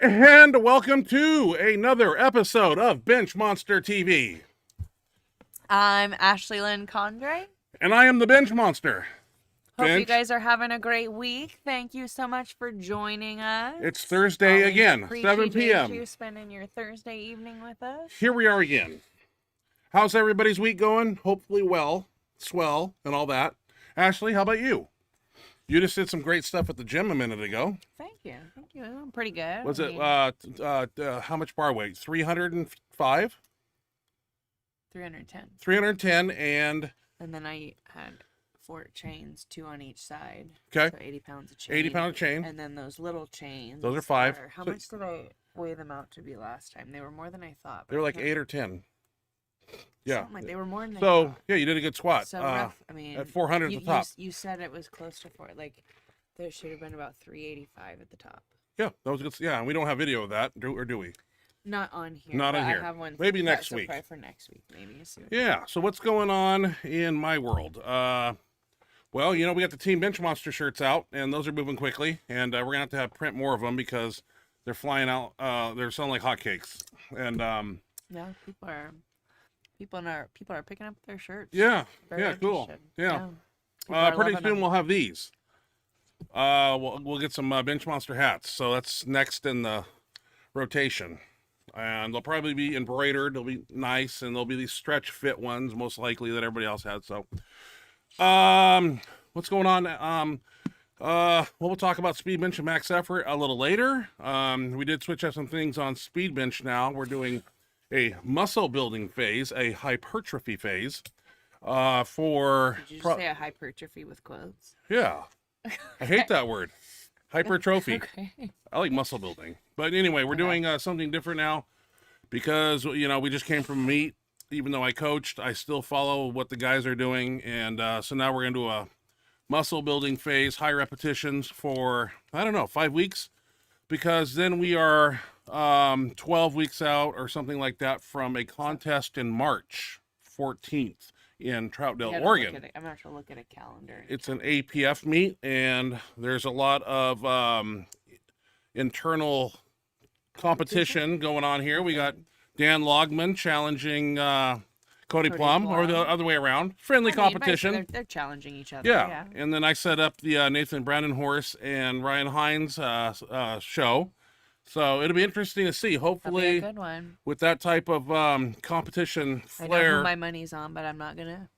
And welcome to another episode of Benchmonster TV. I'm Ashley Lynn Condre. And I am the Benchmonster. Hope you guys are having a great week. Thank you so much for joining us. It's Thursday Always again, 7 p.m. You spending your Thursday evening with us. Here we are again. How's everybody's week going? Hopefully well, swell, and all that. Ashley, how about you? You just did some great stuff at the gym a minute ago. Thank you. Thank you. I'm pretty good. Was it, how much bar weight? 305? 310. 310 and... And then I had 4 chains, 2 on each side. Okay. So 80 pounds of chain. 80 pound of chain. And then those little chains. Those are 5. How much did I weigh them out to be last time? They were more than I thought. They were like 8 or 10. Yeah. Like they were more than I so, thought. yeah, you did a good squat. So rough, I mean, at 400 at the top. You said it was close to 4. Like, there should have been about 385 at the top. Yeah, that was good. Yeah, and we don't have video of that, do we? Not on here. Not on here. I have one. Maybe next week. Probably for next week, maybe. Yeah. So what's going on in my world? Well, you know, we got the Team Benchmonster shirts out, and those are moving quickly, and we're gonna have to print more of them because they're flying out. They're selling like hotcakes, and yeah, people are picking up their shirts. Yeah. Very yeah. Cool. Yeah. Pretty soon we'll have these. We'll get some Benchmonster hats. So that's next in the rotation. And they'll probably be embroidered. They'll be nice, and they'll be these stretch fit ones, most likely, that everybody else had. So, what's going on? We'll talk about speed bench and max effort a little later. We did switch up some things on speed bench now. We're doing a muscle building phase, a hypertrophy phase. For Did you just say a hypertrophy with quotes? Yeah. I hate that word. Hypertrophy. Okay. I like muscle building. But anyway, we're doing something different now because, you know, we just came from a meet. Even though I coached, I still follow what the guys are doing. And so now we're going to do a muscle building phase, high repetitions for, I don't know, 5 weeks. Because then we are 12 weeks out or something like that from a contest in March 14th in Troutdale, Oregon. I'm going to have to look at a calendar. It's an APF meet, and there's a lot of internal competition going on here. We got Dan Logman challenging Cody Plum, or the other way around. Friendly competition. They're challenging each other. Yeah. And then I set up the Nathan Brandon Horse and Ryan Hines show. So it'll be interesting to see. Hopefully, that'll be a good one. With that type of competition flair. I know who my money's on, but I'm not gonna.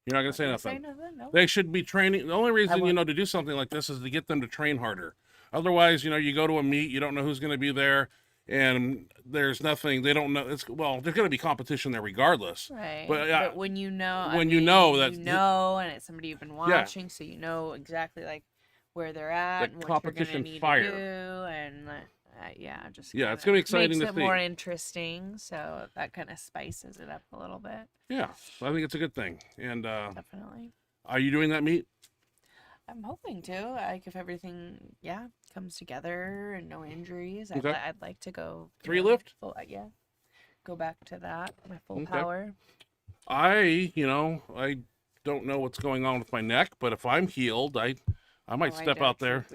You're not gonna say nothing. No. They should be training. The only reason to do something like this is to get them to train harder. Otherwise, you go to a meet, you don't know who's going to be there, and there's nothing. They don't know. There's going to be competition there regardless. Right. But when you know, and it's somebody you've been watching, so you know exactly like where they're at and what you're gonna need to do, and. It's gonna be exciting to see. Makes it more interesting, so that kind of spices it up a little bit. Yeah, I think it's a good thing. And definitely. Are you doing that meet? I'm hoping to. Like if everything, comes together and no injuries, okay. I'd like to go 3 lift. Go back to that my full power. I don't know what's going on with my neck, but if I'm healed, I might step out there.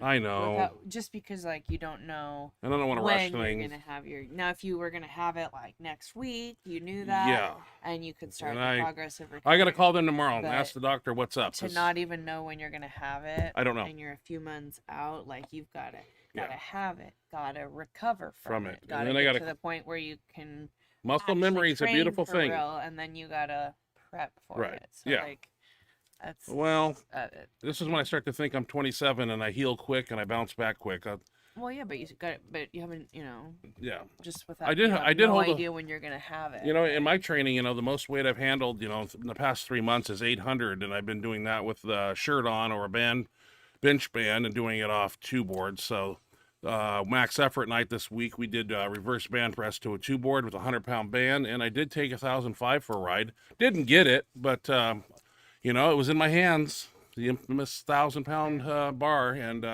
I know. Just because, like, you don't know. I don't want to rush things. When you're gonna have your. Now, if you were gonna have it like next week, you knew that. Yeah. And you could start the progress of recovery. I gotta call them tomorrow and ask the doctor what's up. To not even know when you're gonna have it. I don't know. And you're a few months out, like you've gotta have it, gotta recover from it. And then I gotta to the point where you can. Muscle memory is a beautiful thing. Real, and then you gotta prep for it. So, like. This is when I start to think I'm 27 and I heal quick and I bounce back quick. But you haven't, Yeah. Just without. I did no hold idea when you're gonna have it. In my training, the most weight I've handled, in the past 3 months is 800, and I've been doing that with the shirt on or a bench band, and doing it off 2 boards. So, max effort night this week, we did reverse band press to a 2 board with a 100-pound band, and I did take 1,005 for a ride. Didn't get it, but. It was in my hands, the infamous 1,000-pound bar, and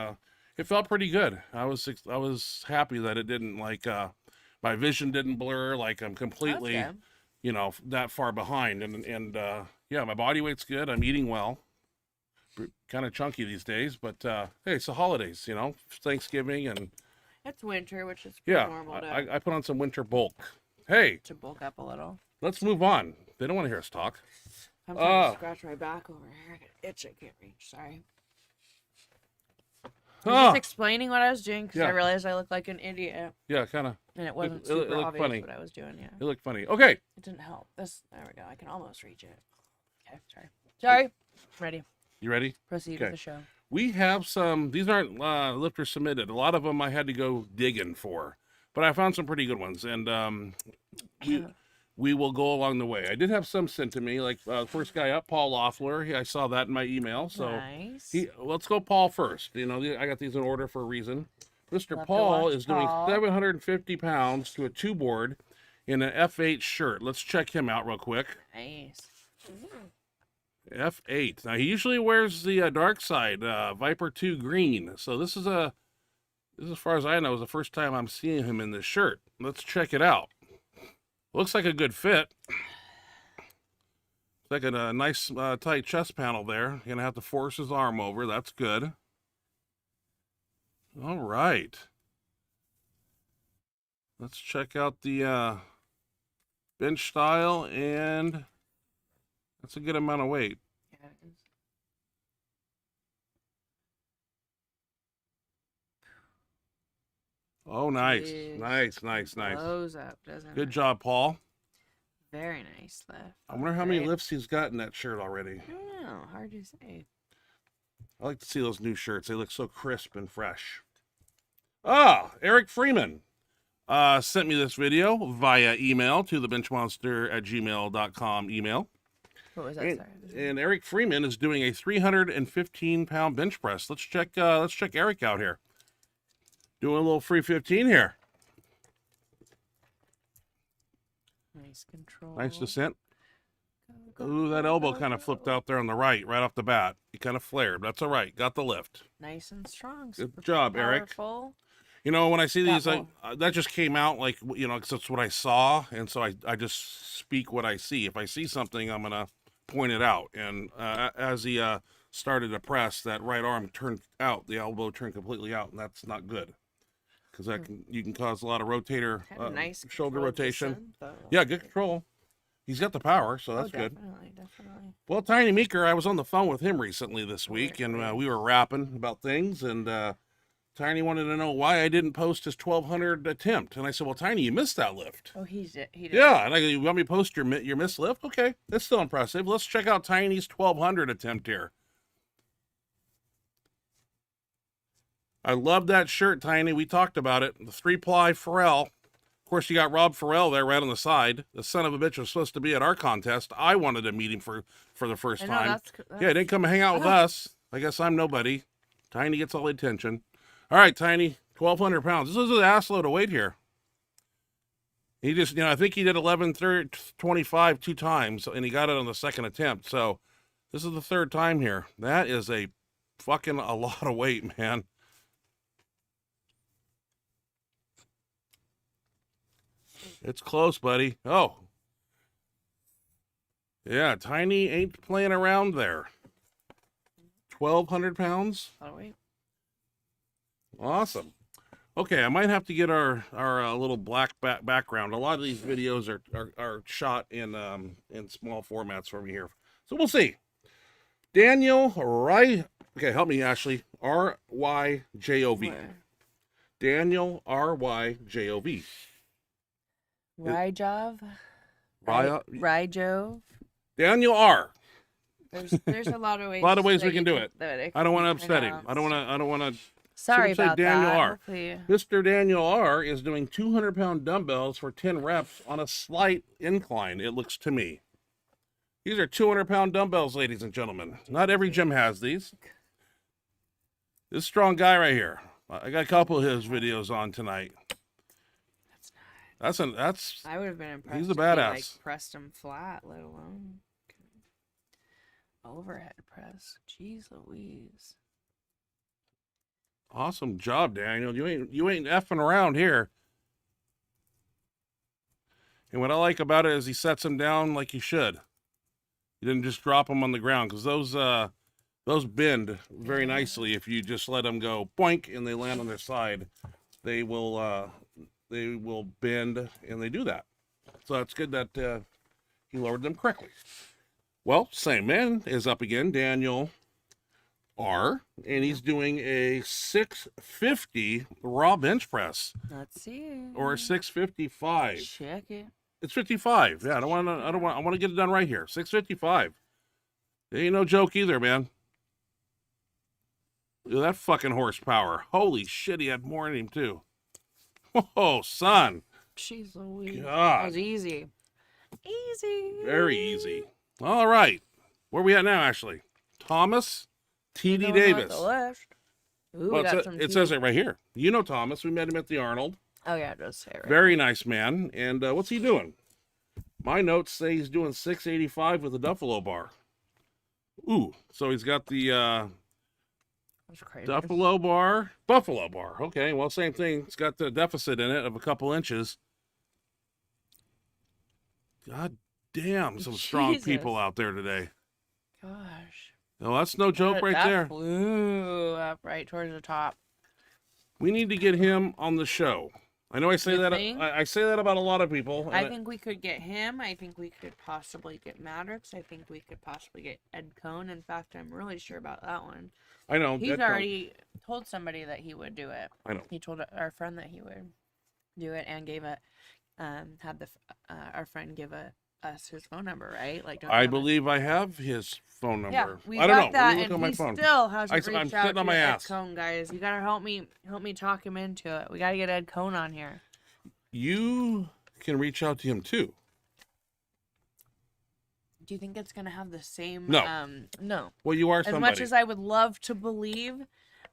it felt pretty good. I was happy that it didn't my vision didn't blur, like I'm completely, that far behind, and my body weight's good. I'm eating well, kind of chunky these days, but hey, it's the holidays, Thanksgiving and It's winter, which is pretty normal. I put on some winter bulk. Hey, to bulk up a little. Let's move on. They don't want to hear us talk. I'm trying to scratch my back over here. I got an itch I can't reach. Sorry. I was just explaining what I was doing because I realized I looked like an idiot. Yeah, kind of. And it wasn't super obvious funny. What I was doing. Yeah. It looked funny. Okay. It didn't help. There we go. I can almost reach it. Okay. Sorry. Ready. You ready? Proceed with the show. We have some. These aren't lifter submitted. A lot of them I had to go digging for, but I found some pretty good ones, and we will go along the way. I did have some sent to me, like the first guy up, Paul Loeffler. I saw that in my email. So nice. Let's go Paul first. You know, I got these in order for a reason. Mr. Paul is doing 750 pounds to a 2-board in an F8 shirt. Let's check him out real quick. Nice. F8. Now, he usually wears the dark side, Viper 2 green. So this is, as far as I know, is the first time I'm seeing him in this shirt. Let's check it out. Looks like a good fit. It's like a nice tight chest panel there. You're gonna have to force his arm over. That's good. All right. Let's check out the bench style, and that's a good amount of weight. Yeah, it is. Oh, nice. Nice. Blows up, doesn't it? Good job, Paul. Very nice lift. I wonder how many lifts he's got in that shirt already. I don't know. Hard to say. I like to see those new shirts. They look so crisp and fresh. Eric Freeman sent me this video via email to the benchmonster@gmail.com email. What was that? And Eric Freeman is doing a 315-pound bench press. Let's check Eric out here. Doing a little free 15 here. Nice control. Nice descent. Ooh, that elbow kind of flipped out there on the right off the bat. He kind of flared. That's all right. Got the lift. Nice and strong. Good job, powerful. Eric. You know, when I see these, that just came out like, you know, because that's what I saw. And so I just speak what I see. If I see something, I'm going to point it out. And as he started to press, that right arm turned out. The elbow turned completely out, and that's not good. Because you can cause a lot of rotator, nice shoulder rotation. Descent, yeah, good control. He's got the power, so that's good. Definitely. Well, Tiny Meeker, I was on the phone with him recently this week, and we were rapping about things, and Tiny wanted to know why I didn't post his 1,200 attempt. And I said, well, Tiny, you missed that lift. Oh, he did. Yeah, and I go, you want me to post your missed lift? Okay, that's still impressive. Let's check out Tiny's 1,200 attempt here. I love that shirt, Tiny. We talked about it. The 3-ply Pharrell. Of course, you got Rob Pharrell there right on the side. The son of a bitch was supposed to be at our contest. I wanted to meet him for the first time. That's... Yeah, he didn't come and hang out with us. I guess I'm nobody. Tiny gets all the attention. All right, Tiny, 1,200 pounds. This is an ass load of weight here. He just, you know, I think he did 11.25 2 times, and he got it on the second attempt. So this is the 3rd time here. That is a lot of weight, man. It's close, buddy. Oh. Yeah, Tiny ain't playing around there. 1,200 pounds? Oh, wait. Awesome. Okay, I might have to get our little black background. A lot of these videos are shot in small formats for me here. So we'll see. Daniel okay, help me, Ashley. R-Y-J-O-V. Daniel R-Y-J-O-V. Rajov. Daniel R. There's a lot of ways. A lot of ways we can do it. I don't want to upset him. I don't want to. Sorry about Daniel that. R. Mr. Daniel R. is doing 200-pound dumbbells for 10 reps on a slight incline. It looks to me. These are 200-pound dumbbells, ladies and gentlemen. Not every gym has these. This strong guy right here. I got a couple of his videos on tonight. That's I would have been impressed. He's a badass. Like pressed him flat, let alone overhead press. Jeez Louise. Awesome job, Daniel. You ain't effing around here. And what I like about it is he sets them down like he should. He didn't just drop them on the ground, because those bend very nicely if you just let them go boink and they land on their side. they will bend, and they do that. So it's good that he lowered them correctly. Well, same man is up again, Daniel R, and he's doing a 650 raw bench press. Let's see. Or a 655. Check it. It's 55. Yeah, I want to get it done right here. 655. It ain't no joke either, man. Look at that fucking horsepower. Holy shit, he had more in him too. Oh, son. Jeez Louise. God. That was easy. Easy. Very easy. All right. Where we at now, Ashley? Thomas T.D. Davis. Ooh, Well, it says it right here. You know Thomas. We met him at the Arnold. Oh, yeah, it does say it right. Very nice man. And what's he doing? My notes say he's doing 685 with a Duffalo bar. Ooh, so he's got the Buffalo bar. Okay, well, same thing. It's got the deficit in it of a couple inches. God damn, some strong people out there today. Gosh. No, that's no joke right there. Flew up right towards the top. We need to get him on the show. I know I say that. I say that about a lot of people. I think we could get him. I think we could possibly get Maddox. I think we could possibly get Ed Cohn. In fact, I'm really sure about that one. I know. He's already told somebody that he would do it. I know. He told our friend that he would do it and gave it. Had our friend give us his phone number, right? Like, I believe I have his phone number. Yeah, we I don't got know. that, Let me look and on my he phone. still hasn't reached I'm out sitting on my to Ed ass. Cohn, guys. You gotta help me talk him into it. We gotta get Ed Cohn on here. You can reach out to him too. Do you think it's gonna have the same? No. No. Well, you are somebody. As much as I would love to believe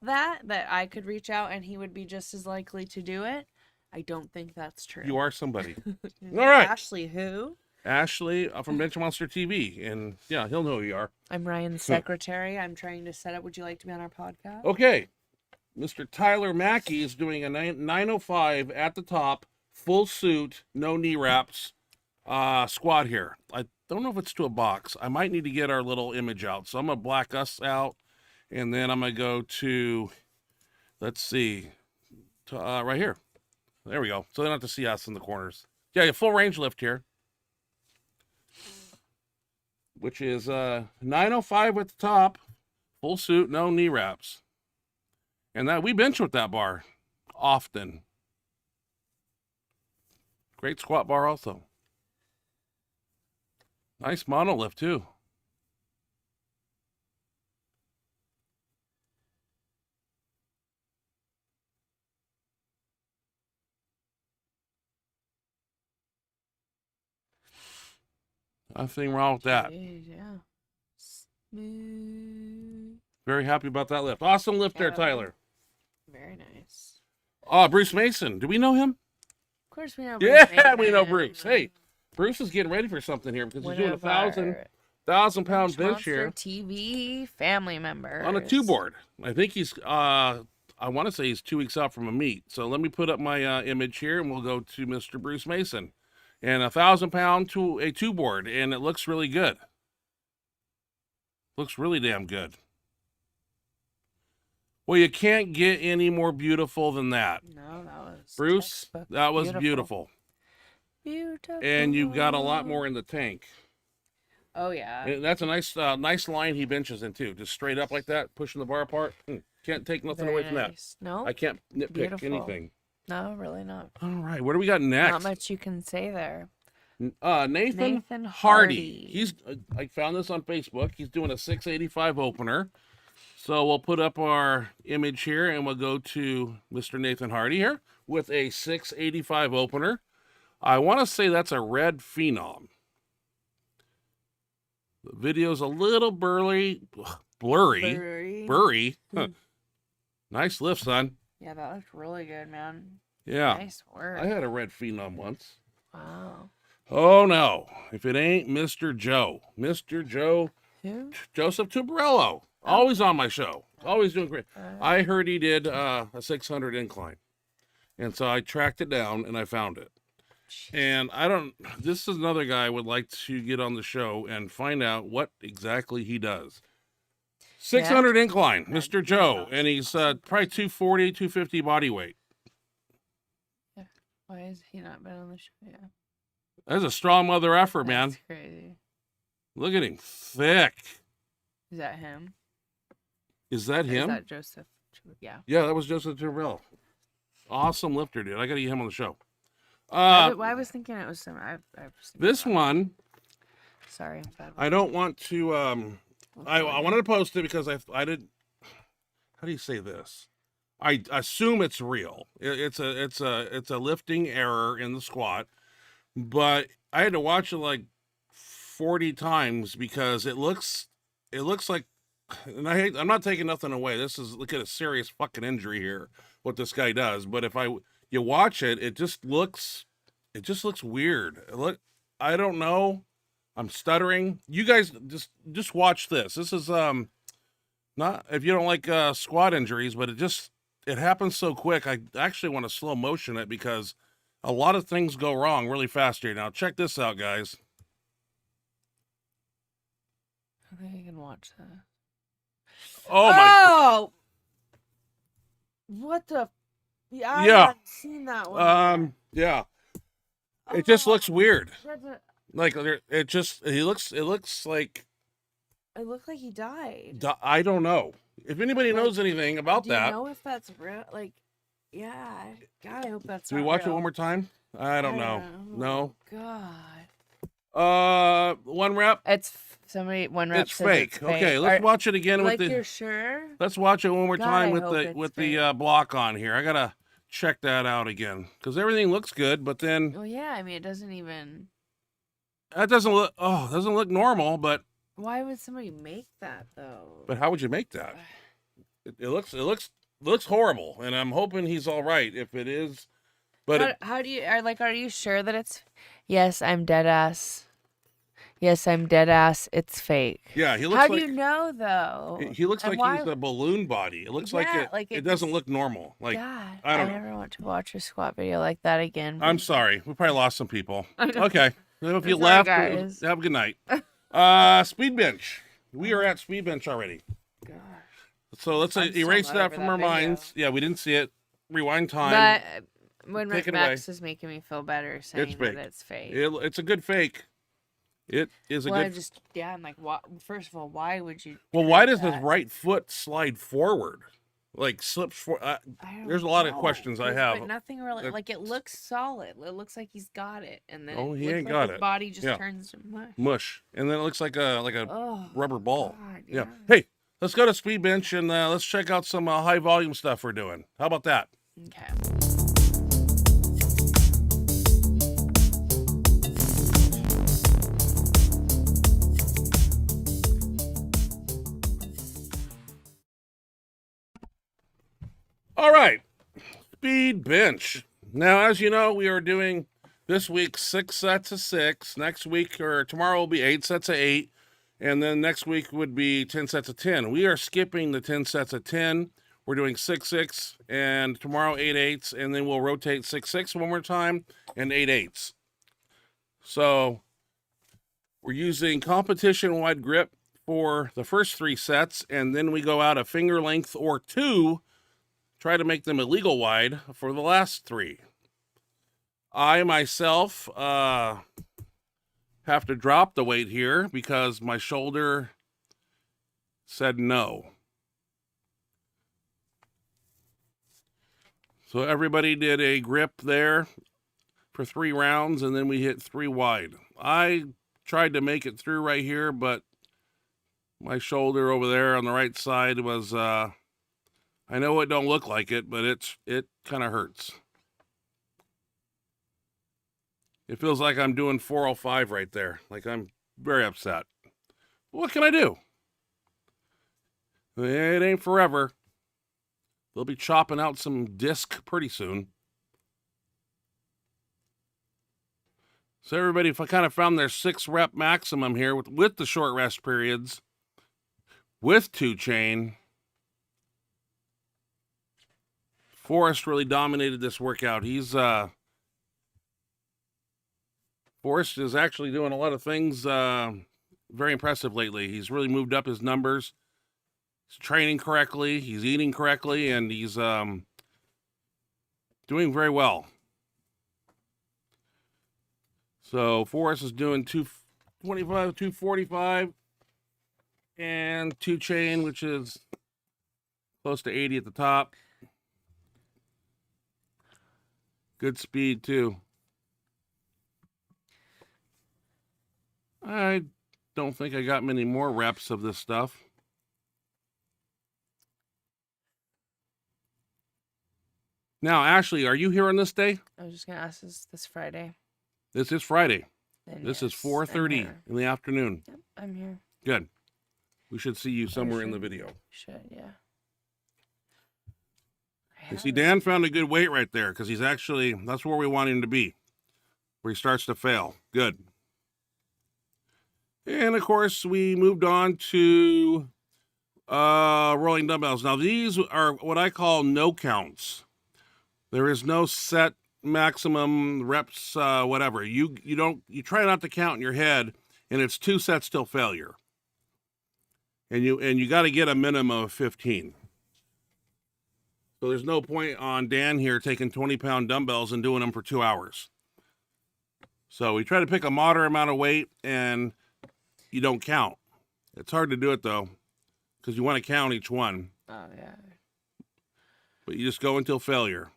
that I could reach out and he would be just as likely to do it, I don't think that's true. You are somebody. All right. Ashley, who? Ashley from Benchmonster TV, and yeah, he'll know who you are. I'm Ryan's secretary. I'm trying to set up. Would you like to be on our podcast? Okay. Mr. Tyler Mackey is doing a 905 at the top, full suit, no knee wraps, squat here. I don't know if it's to a box. I might need to get our little image out. So I'm going to black us out, and then I'm going to go to, let's see, right here. There we go. So they don't have to see us in the corners. Yeah, full range lift here, which is 905 at the top, full suit, no knee wraps. And that we bench with that bar often. Great squat bar also. Nice monolift too. Nothing wrong with that. Yeah. Smooth. Very happy about that lift. Awesome lift there, Tyler. Very nice. Bruce Mason. Do we know him? Of course we know Bruce. Yeah, we know Bruce. Hey, Bruce is getting ready for something here because he's doing a 1,000-pound bench here. TV family member. On a 2-board. I think he's, I want to say he's 2 weeks out from a meet. So let me put up my image here and we'll go to Mr. Bruce Mason. And 1,000-pound to a 2-board. And it looks really good. Looks really damn good. Well, you can't get any more beautiful than that. No, that was Bruce, that was beautiful. Beautiful. And you've got a lot more in the tank. Oh, yeah. And that's a nice line he benches in, too. Just straight up like that, pushing the bar apart. Can't take nothing away from that. No? I can't nitpick anything. No, really not. All right, what do we got next? Not much you can say there. Nathan Hardy. I found this on Facebook. He's doing a 685 opener. So we'll put up our image here and we'll go to Mr. Nathan Hardy here with a 685 opener. I want to say that's a red Phenom. The video's a little blurry. Nice lift, son. Yeah, that looks really good, man. Yeah. Nice work. I had a red Phenom once. Wow. Oh, no. If it ain't Mr. Joe. Mr. Joe. Who? Joseph Tubarello. Always on my show. Always doing great. I heard he did a 600 incline. And so I tracked it down and I found it. And this is another guy I would like to get on the show and find out what exactly he does. 600 incline, Mr. Joe. And he's probably 240, 250 body weight. Why has he not been on the show yet? That's a strong mother effort, man. That's crazy. Look at him, thick. Is that him? Is that him? Is that Joseph? Yeah. Yeah, that was Joseph Terrell. Awesome lifter, dude. I got to get him on the show. I was thinking it was some. This one. Sorry, bad one. I don't want to. I wanted to post it because I did. How do you say this? I assume it's real. It's a lifting error in the squat, but I had to watch it like 40 times because it looks like. And I'm not taking nothing away. Look at a serious fucking injury here. What this guy does, but if you watch it, it just looks weird. I don't know. I'm stuttering. You guys just watch this. This is not if you don't like squat injuries, but it happens so quick. I actually want to slow motion it because a lot of things go wrong really fast here. Now check this out, guys. I think I can watch that. Oh my! What the? Yeah, I haven't seen that one. Yeah. It just looks weird. Like it looks like. It looked like he died. I don't know. If anybody knows anything about that. Do you know if that's real? Like, yeah. God, I hope that's real. Do we watch it one more time? I don't know. No. God. 1 rep. It's somebody. 1 rep. It's fake. Okay, let's watch it again with the. You're sure? Let's watch it one more time with the block on here. I gotta check that out again because everything looks good, but then. Well, yeah. I mean, it doesn't even. That doesn't look normal, but. Why would somebody make that though? But how would you make that? It looks horrible, and I'm hoping he's all right if it is. But how do you are you sure that it's? Yes, I'm dead ass. Yes, I'm dead ass. It's fake. Yeah, he looks. How do you know though? He looks like he's a balloon body. It looks like it doesn't look normal. Like God, I never want to watch a squat video like that again. I'm sorry. We probably lost some people. Okay, if you left, have a good night. Speed bench. We are at speed bench already. Gosh. So let's erase that from our minds. Yeah, we didn't see it. Rewind time. But when Max is making me feel better saying that it's fake. It's a good fake. It is a good. I'm like, first of all, why would you? Well, why does his right foot slide forward? Like slips for. There's a lot of questions I have. But nothing really. Like it looks solid. It looks like he's got it, and then he ain't got it. His body just turns to mush. Mush, and then it looks like a rubber ball. God, yeah. Hey, let's go to speed bench and let's check out some high volume stuff we're doing. How about that? Okay. All right, speed bench. Now, as you know, we are doing this week 6 sets of 6. Next week or tomorrow will be 8 sets of 8. And then next week would be 10 sets of 10. We are skipping the 10 sets of 10. We're doing 6-6 and tomorrow 8-8s. And then we'll rotate 6-6 one more time and 8-8s. So we're using competition-wide grip for the first 3 sets. And then we go out a finger length or 2. Try to make them illegal wide for the last 3. I myself have to drop the weight here because my shoulder said no. So everybody did a grip there for 3 rounds, and then we hit 3 wide. I tried to make it through right here, but my shoulder over there on the right side was... I know it don't look like it, but it kind of hurts. It feels like I'm doing 405 right there. Like I'm very upset. What can I do? It ain't forever. They'll be chopping out some disc pretty soon. So everybody, if I kind of found their 6 rep maximum here with the short rest periods, with 2 chain. Forrest really dominated this workout. Forrest is actually doing a lot of things very impressive lately. He's really moved up his numbers. He's training correctly. He's eating correctly, and he's doing very well. So Forrest is doing 225, 245, and 2 chain, which is close to 80 at the top. Good speed too. I don't think I got many more reps of this stuff. Now, Ashley, are you here on this day? I was just gonna ask, is this Friday? This is Friday. Then This yes, is 4:30 in the afternoon. Yep, I'm here. Good. We should see you somewhere in the video. Should, yeah. You see, Dan found a good weight right there because he's actually, that's where we want him to be, where he starts to fail. Good. And of course, we moved on to rolling dumbbells. Now, these are what I call no counts. There is no set maximum reps, whatever. You try not to count in your head, and it's 2 sets till failure. And you got to get a minimum of 15. So there's no point on Dan here taking 20-pound dumbbells and doing them for 2 hours. So we try to pick a moderate amount of weight, and you don't count. It's hard to do it though, because you want to count each one. Oh yeah. But you just go until failure.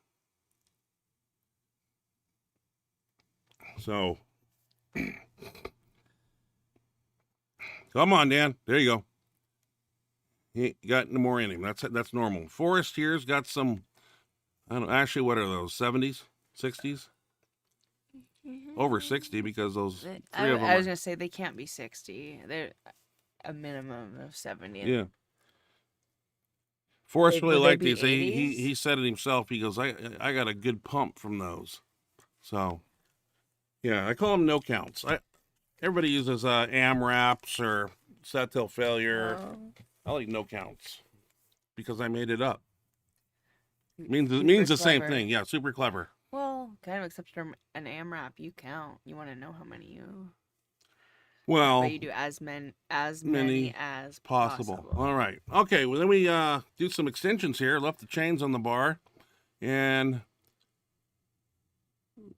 So, come on, Dan. There you go. He got no more in him. That's normal. Forrest here's got some, I don't know, actually, what are those, 70s, 60s? Over 60 because those three of them I was going to say they can't be 60. They're a minimum of 70. Yeah. Forrest really liked these. 80s? He said it himself. He goes, I got a good pump from those. So, yeah, I call them no counts. Everybody uses AMRAPs or set till failure. Oh. I like no counts because I made it up. It means the same thing. Yeah, super clever. Well, kind of, except for an AMRAP, you count. You want to know how many you. Well, but you do as many as possible. All right. Okay. Well, then we do some extensions here. Left the chains on the bar, and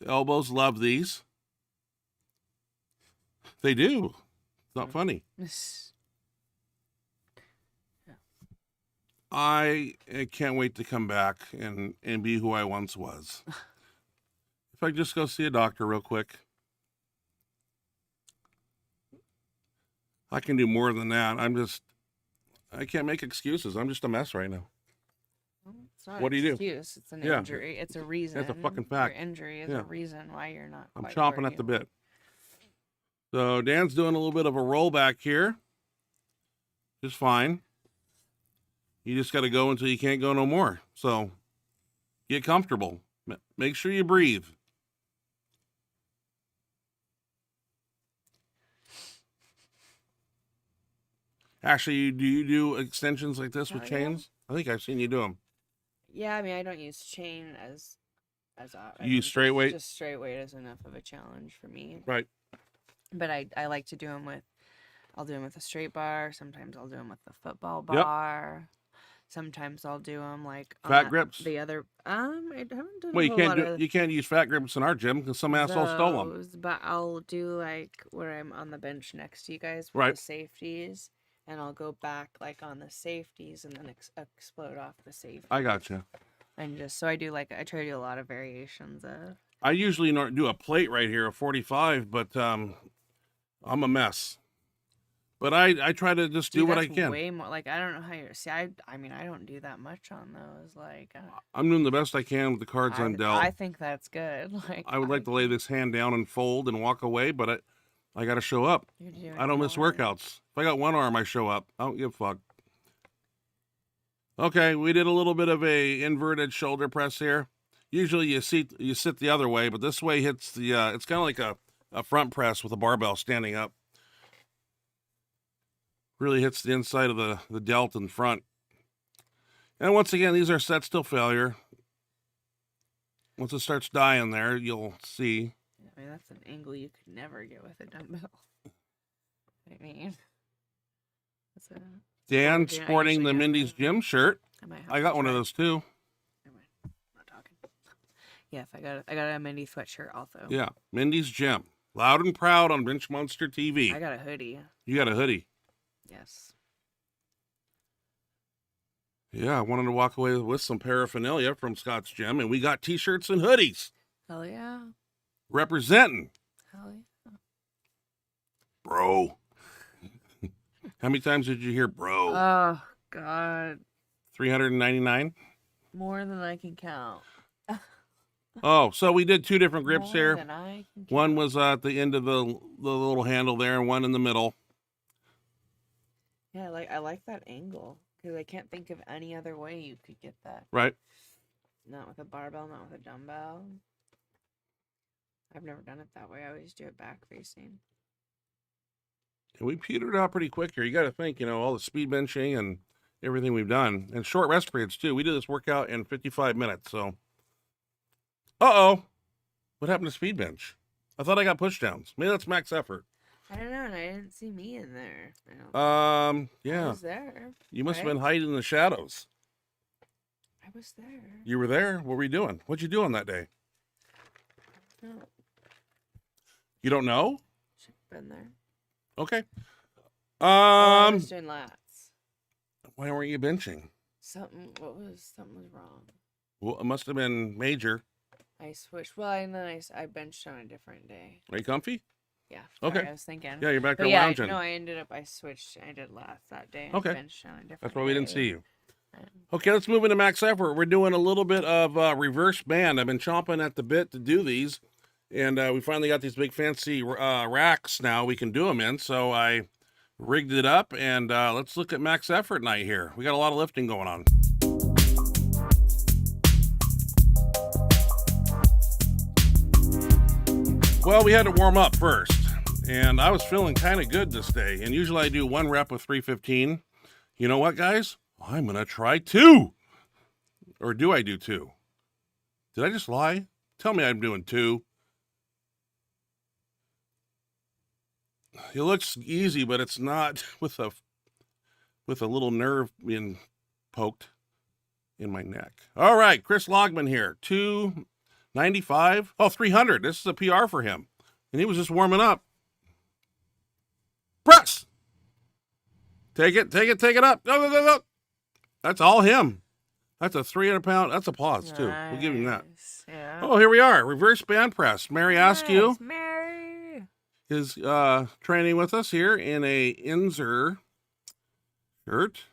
the elbows love these. They do. It's not funny. I can't wait to come back and be who I once was. If I just go see a doctor real quick, I can do more than that. I can't make excuses. I'm just a mess right now. It's not what do you do? It's an injury. It's a reason. It's a fucking fact. Your injury is a reason why you're not. I'm chomping at the bit. So Dan's doing a little bit of a rollback here. Just fine. You just got to go until you can't go no more. So get comfortable. Make sure you breathe. Actually, do you do extensions like this with chains? I think I've seen you do them. Yeah, I mean, I don't use chain as you use straight weight? Just straight weight is enough of a challenge for me. Right. But I like to do them with, I'll do them with a straight bar. Sometimes I'll do them with the football bar. Yep. Sometimes I'll do them like fat grips. The other, I haven't done. Well, you can't use fat grips in our gym because some asshole stole them. But I'll do like where I'm on the bench next to you guys with the safeties, and I'll go back like on the safeties and then explode off the safeties. I gotcha. And just so I try to do a lot of variations of. I usually do a plate right here, a 45, but I'm a mess. But I try to just do what I can. Way more, like, I don't know how you're. See, I mean, I don't do that much on those. Like, I'm doing the best I can with the cards I'm dealt. I think that's good. Like, I would like to lay this hand down and fold and walk away, but I got to show up. I don't miss workouts. If I got one arm, I show up. I don't give a fuck. Okay, we did a little bit of a inverted shoulder press here. Usually you sit the other way, but this way hits the. It's kind of like a front press with a barbell standing up. Really hits the inside of the delt in front. And once again, these are sets till failure. Once it starts dying there, you'll see. I mean, that's an angle you could never get with a dumbbell. I mean, Dan sporting the Mindy's Gym shirt. I got one of those too. I'm not talking. Yeah, I got a Mindy sweatshirt also. Yeah, Mindy's Gym. Loud and proud on Benchmonster TV. I got a hoodie. You got a hoodie. Yes. Yeah, I wanted to walk away with some paraphernalia from Scott's Gym, and we got T-shirts and hoodies. Hell yeah. Representing. Hell yeah. Bro. How many times did you hear bro? Oh, God. 399? More than I can count. Oh, so we did 2 different grips More here. than I can count. One was at the end of the little handle there, and one in the middle. Yeah, I like that angle. Because I can't think of any other way you could get that. Right. Not with a barbell, not with a dumbbell. I've never done it that way. I always do it back facing. And we petered out pretty quick here. You got to think, all the speed benching and everything we've done. And short rest periods, too. We did this workout in 55 minutes, so. Uh-oh. What happened to speed bench? I thought I got push downs. Maybe that's max effort. I don't know, and I didn't see me in there. Yeah. I was there. You must have been hiding in the shadows. I was there. You were there? What were you doing? What'd you do on that day? No. You don't know? Should have been there. Okay. I was doing lats. Why weren't you benching? Something was wrong. Well, it must have been major. I switched. Well, and then I benched on a different day. Are you comfy? Yeah. Okay. Sorry, I was thinking. Yeah, you're back there But yeah, lounging. no, I switched. I did lats that day. Okay. Benched on a different That's why we didn't day. see you. Okay, let's move into max effort. We're doing a little bit of reverse band. I've been chomping at the bit to do these, and we finally got these big fancy racks now we can do them in, so I rigged it up, and let's look at max effort night here. We got a lot of lifting going on. Well, we had to warm up first, and I was feeling kind of good this day, and usually I do 1 rep with 315. You know what, guys? I'm going to try 2. Or do I do 2? Did I just lie? Tell me I'm doing 2. It looks easy, but it's not with a little nerve being poked in my neck. All right, Chris Logman here. 295. Oh, 300. This is a PR for him. And he was just warming up. Press! Take it up. Go. That's all him. That's a 300-pound. That's a pause, too. Nice. We'll give him that. Yeah. Oh, here we are. Reverse band press. Mary Askew Mary. is training with us here in a Inzer shirt.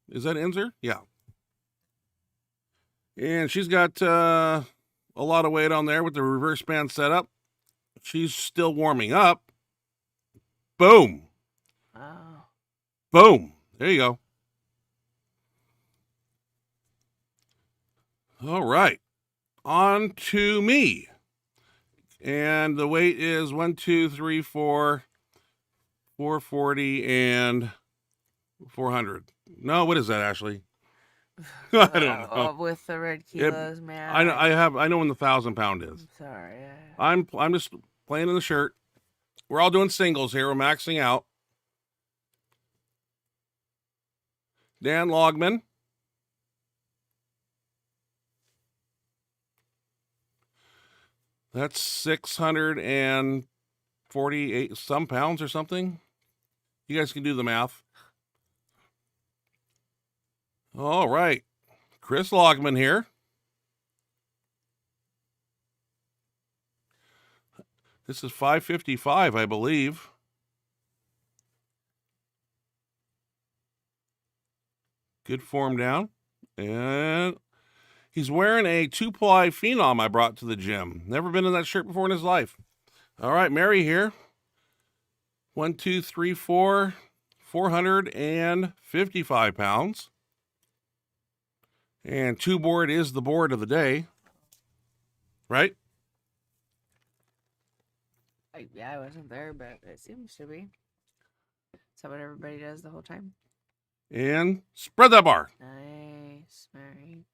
Is that Inzer? Yeah. And she's got a lot of weight on there with the reverse band setup. She's still warming up. Boom. Oh. Boom. There you go. All right. On to me. And the weight is 1, 2, 3, 4, 440 and 400. No, what is that, Ashley? I don't know. With the red kilos, man. I know when the 1,000-pound is. I'm sorry. I'm just playing in the shirt. We're all doing singles here. We're maxing out. Dan Logman. That's 648 some pounds or something. You guys can do the math. All right. Chris Logman here. This is 555, I believe. Good form down. And he's wearing a 2-ply Phenom I brought to the gym. Never been in that shirt before in his life. All right, Mary here. 1, 2, 3, 4, 455 pounds. And 2 board is the board of the day. Right? I wasn't there, but it seems to be. Is that what everybody does the whole time? And spread that bar. Nice, Mary.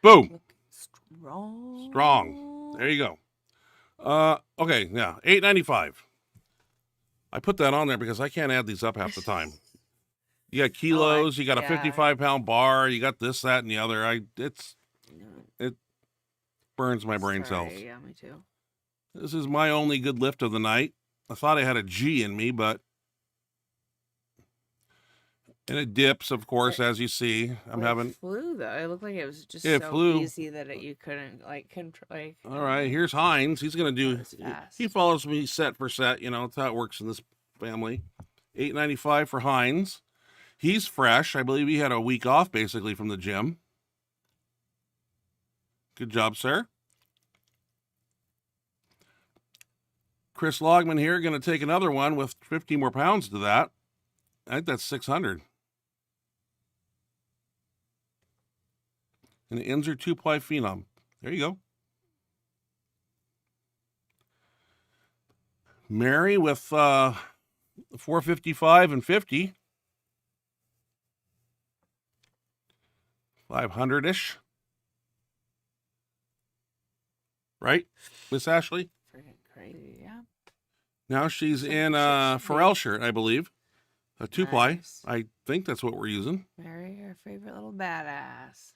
Boom. Look strong. Strong. There you go. Okay, yeah, 895. I put that on there because I can't add these up half the time. You got kilos, you got a 55-pound bar, you got this, that, and the other. It burns my brain cells. Yeah, me too. This is my only good lift of the night. I thought I had a G in me, but... And it dips, of course, as you see. It flew, though. It looked like it was just it so flew. easy that you couldn't, like, control. Like, all right, here's Hines. He's going to do... He follows me set for set. You know, that's how it works in this family. $8.95 for Hines. He's fresh. I believe he had a week off, basically, from the gym. Good job, sir. Chris Logman here, going to take another one with 50 more pounds to that. I think that's 600. And the ends are 2-ply Phenom. There you go. Mary with 455 and 50. 500-ish. Right, Miss Ashley? Freaking crazy, yeah. Now she's in a Pharrell shirt, I believe. A 2-ply. Nice. I think that's what we're using. Mary, your favorite little badass.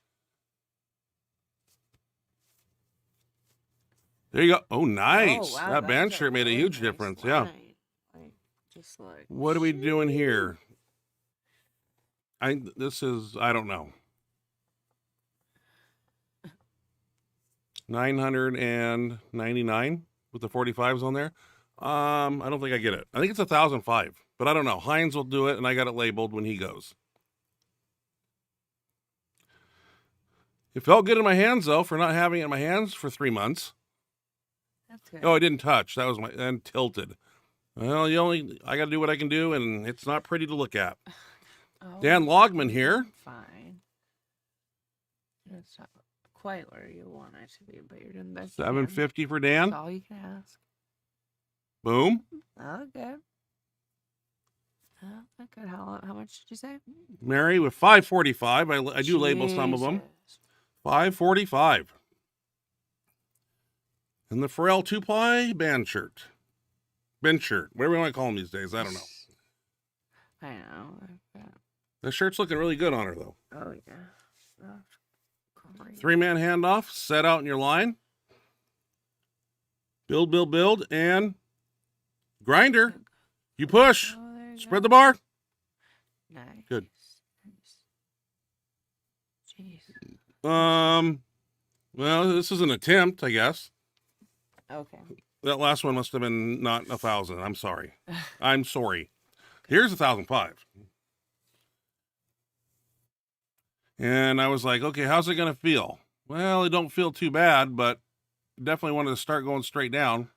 There you go. Oh, nice. Oh, wow, that band shirt made a huge difference. Line. Yeah. Like, just like. What are we doing here? This is, I don't know. 999 with the 45s on there. I don't think I get it. I think it's 1,005, but I don't know. Hines will do it, and I got it labeled when he goes. It felt good in my hands, though, for not having it in my hands for 3 months. That's good. Oh, I didn't touch. That was and tilted. Well, I got to do what I can do, and it's not pretty to look at. Oh, Dan Logman here. Fine. It's not quite where you want it to be, but you're doing the best. $750 for Dan. That's all you can ask. Boom. Okay. Okay. How much did you say? Mary with 545. I do label some of them. 545. And the Pharrell 2-ply band shirt. Bench shirt. Whatever you want to call them these days. I don't know. I know. The shirt's looking really good on her, though. Oh, yeah. Oh, 3-man handoff. Set out in your line. Build, build, build. And grinder. You push. Oh, Spread the bar. Nice. Good. Jeez. Well, this is an attempt, I guess. Okay. That last one must have been not 1,000. I'm sorry. I'm sorry. Here's 1,005. And I was like, okay, how's it going to feel? Well, it don't feel too bad, but definitely wanted to start going straight down.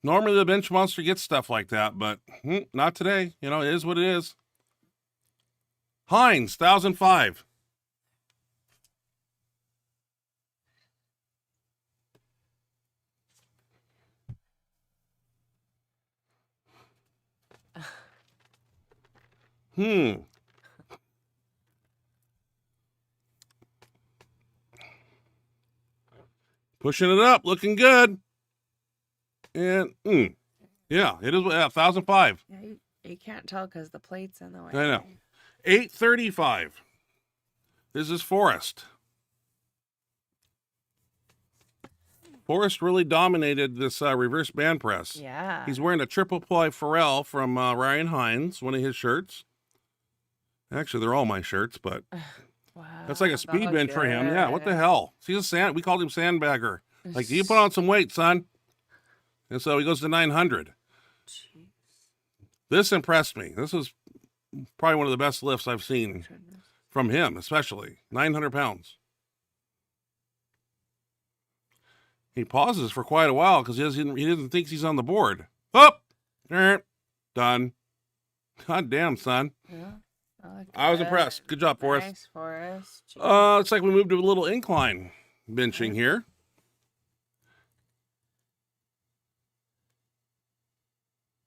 Normally the Benchmonster gets stuff like that, but not today. You know, it is what it is. Hines, 1,005. Pushing it up, looking good. And, yeah, it is 1,005. Yeah, you can't tell because the plate's in the way. I know. 835. This is Forrest. Forrest really dominated this reverse band press. Yeah. He's wearing a 3-ply Pharrell from Ryan Hines, one of his shirts. Actually, they're all my shirts, but wow, that's like a speed bench for him. Yeah, what the hell? He's we called him sandbagger. Like, you put on some weight, son. And so he goes to 900. Jeez. This impressed me. This was probably one of the best lifts I've seen from him, especially 900 pounds. He pauses for quite a while because he doesn't think he's on the board. Up, done. God damn, son. Yeah. I was impressed. Good job, Forrest. Nice, Forrest. Looks like we moved to a little incline benching here.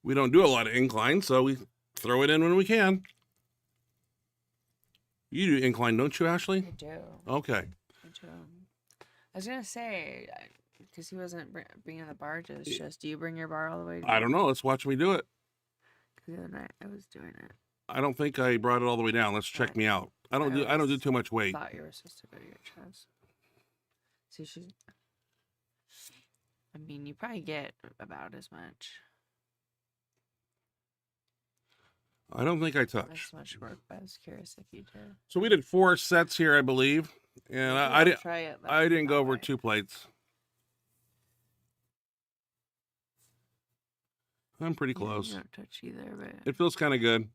We don't do a lot of incline, so we throw it in when we can. You do incline, don't you, Ashley? I do. Okay. I do. I was gonna say, because he wasn't bringing the bar to the shows. Do you bring your bar all the way? I don't know. Let's watch me do it. Because the other night I was doing it. I don't think I brought it all the way down. Let's check me out. I don't do too much weight. I thought you were supposed to go to your chest. So you should. I mean, you probably get about as much. I don't think I touched. As much work, but I was curious if you did. So we did 4 sets here, I believe, and I didn't. Try it. I didn't go over 2 plates. I'm pretty close. You don't touch either, but It feels kind of good.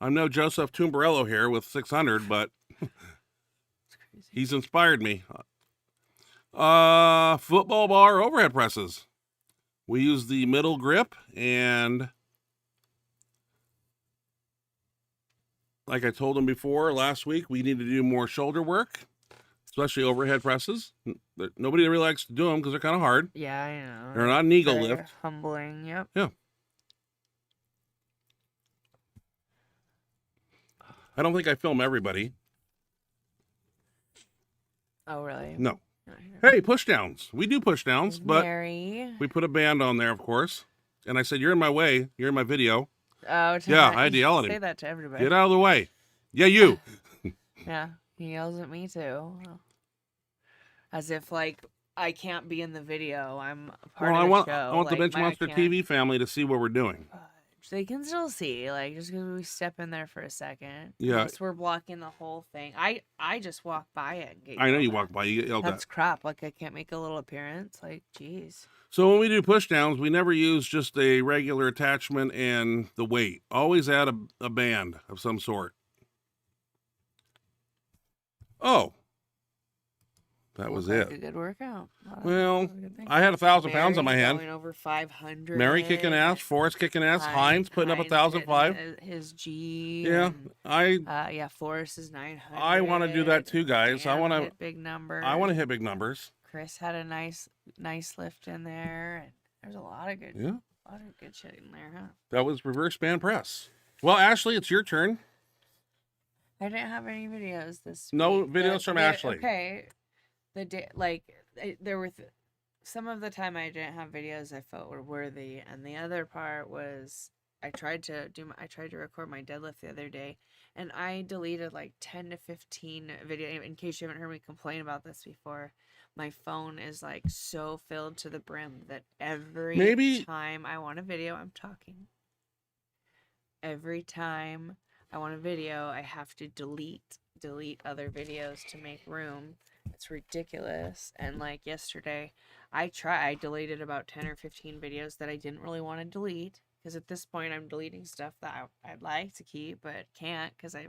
I'm no Joseph Tumbarello here with 600, but he's inspired me. Football bar overhead presses. We use the middle grip, and like I told him before last week, we need to do more shoulder work, especially overhead presses. Nobody really likes to do them because they're kind of hard. yeah, I know. They're not an ego lift. Humbling, yep. Yeah. I don't think I film everybody. Oh, really? No. Hey, push downs. We do push downs, but Mary. we put a band on there, of course. And I said, "You're in my way. You're in my video." Oh, yeah, I had to yell at him. Say that to everybody. Get out of the way. Yeah, you. Yeah, he yells at me too. As if like I can't be in the video. I'm a part of the show. I want the Benchmonster TV family to see what we're doing. They can still see, like, just because we step in there for a second. Yeah. Unless we're blocking the whole thing. I just walk by it. And get I know you at. walk by, you get yelled at. That's crap. Like, I can't make a little appearance. Like, jeez. So when we do push downs, we never use just a regular attachment and the weight. Always add a band of some sort. Oh. That was it. A good workout. Well, I had 1,000 pounds on my hand. Going over 500. Mary kicking ass. Forrest kicking ass. Heinz putting up 1,005. His G. Yeah, yeah, Forrest is 900. I want to do that too, guys. I want to hit big numbers. I want to hit big numbers. Chris had a nice lift in there, and there's a lot of good, shit in there, huh? That was reverse band press. Well, Ashley, it's your turn. I didn't have any videos this week. No videos from Ashley. Okay. The day, there were some of the time I didn't have videos I felt were worthy, and the other part was I tried to record my deadlift the other day, and I deleted like 10 to 15 video. In case you haven't heard me complain about this before, my phone is like so filled to the brim that every time I want a video, I'm talking. Every time I want a video, I have to delete other videos to make room. It's ridiculous. And like yesterday, I deleted about 10 or 15 videos that I didn't really want to delete, because at this point I'm deleting stuff that I'd like to keep but can't, because I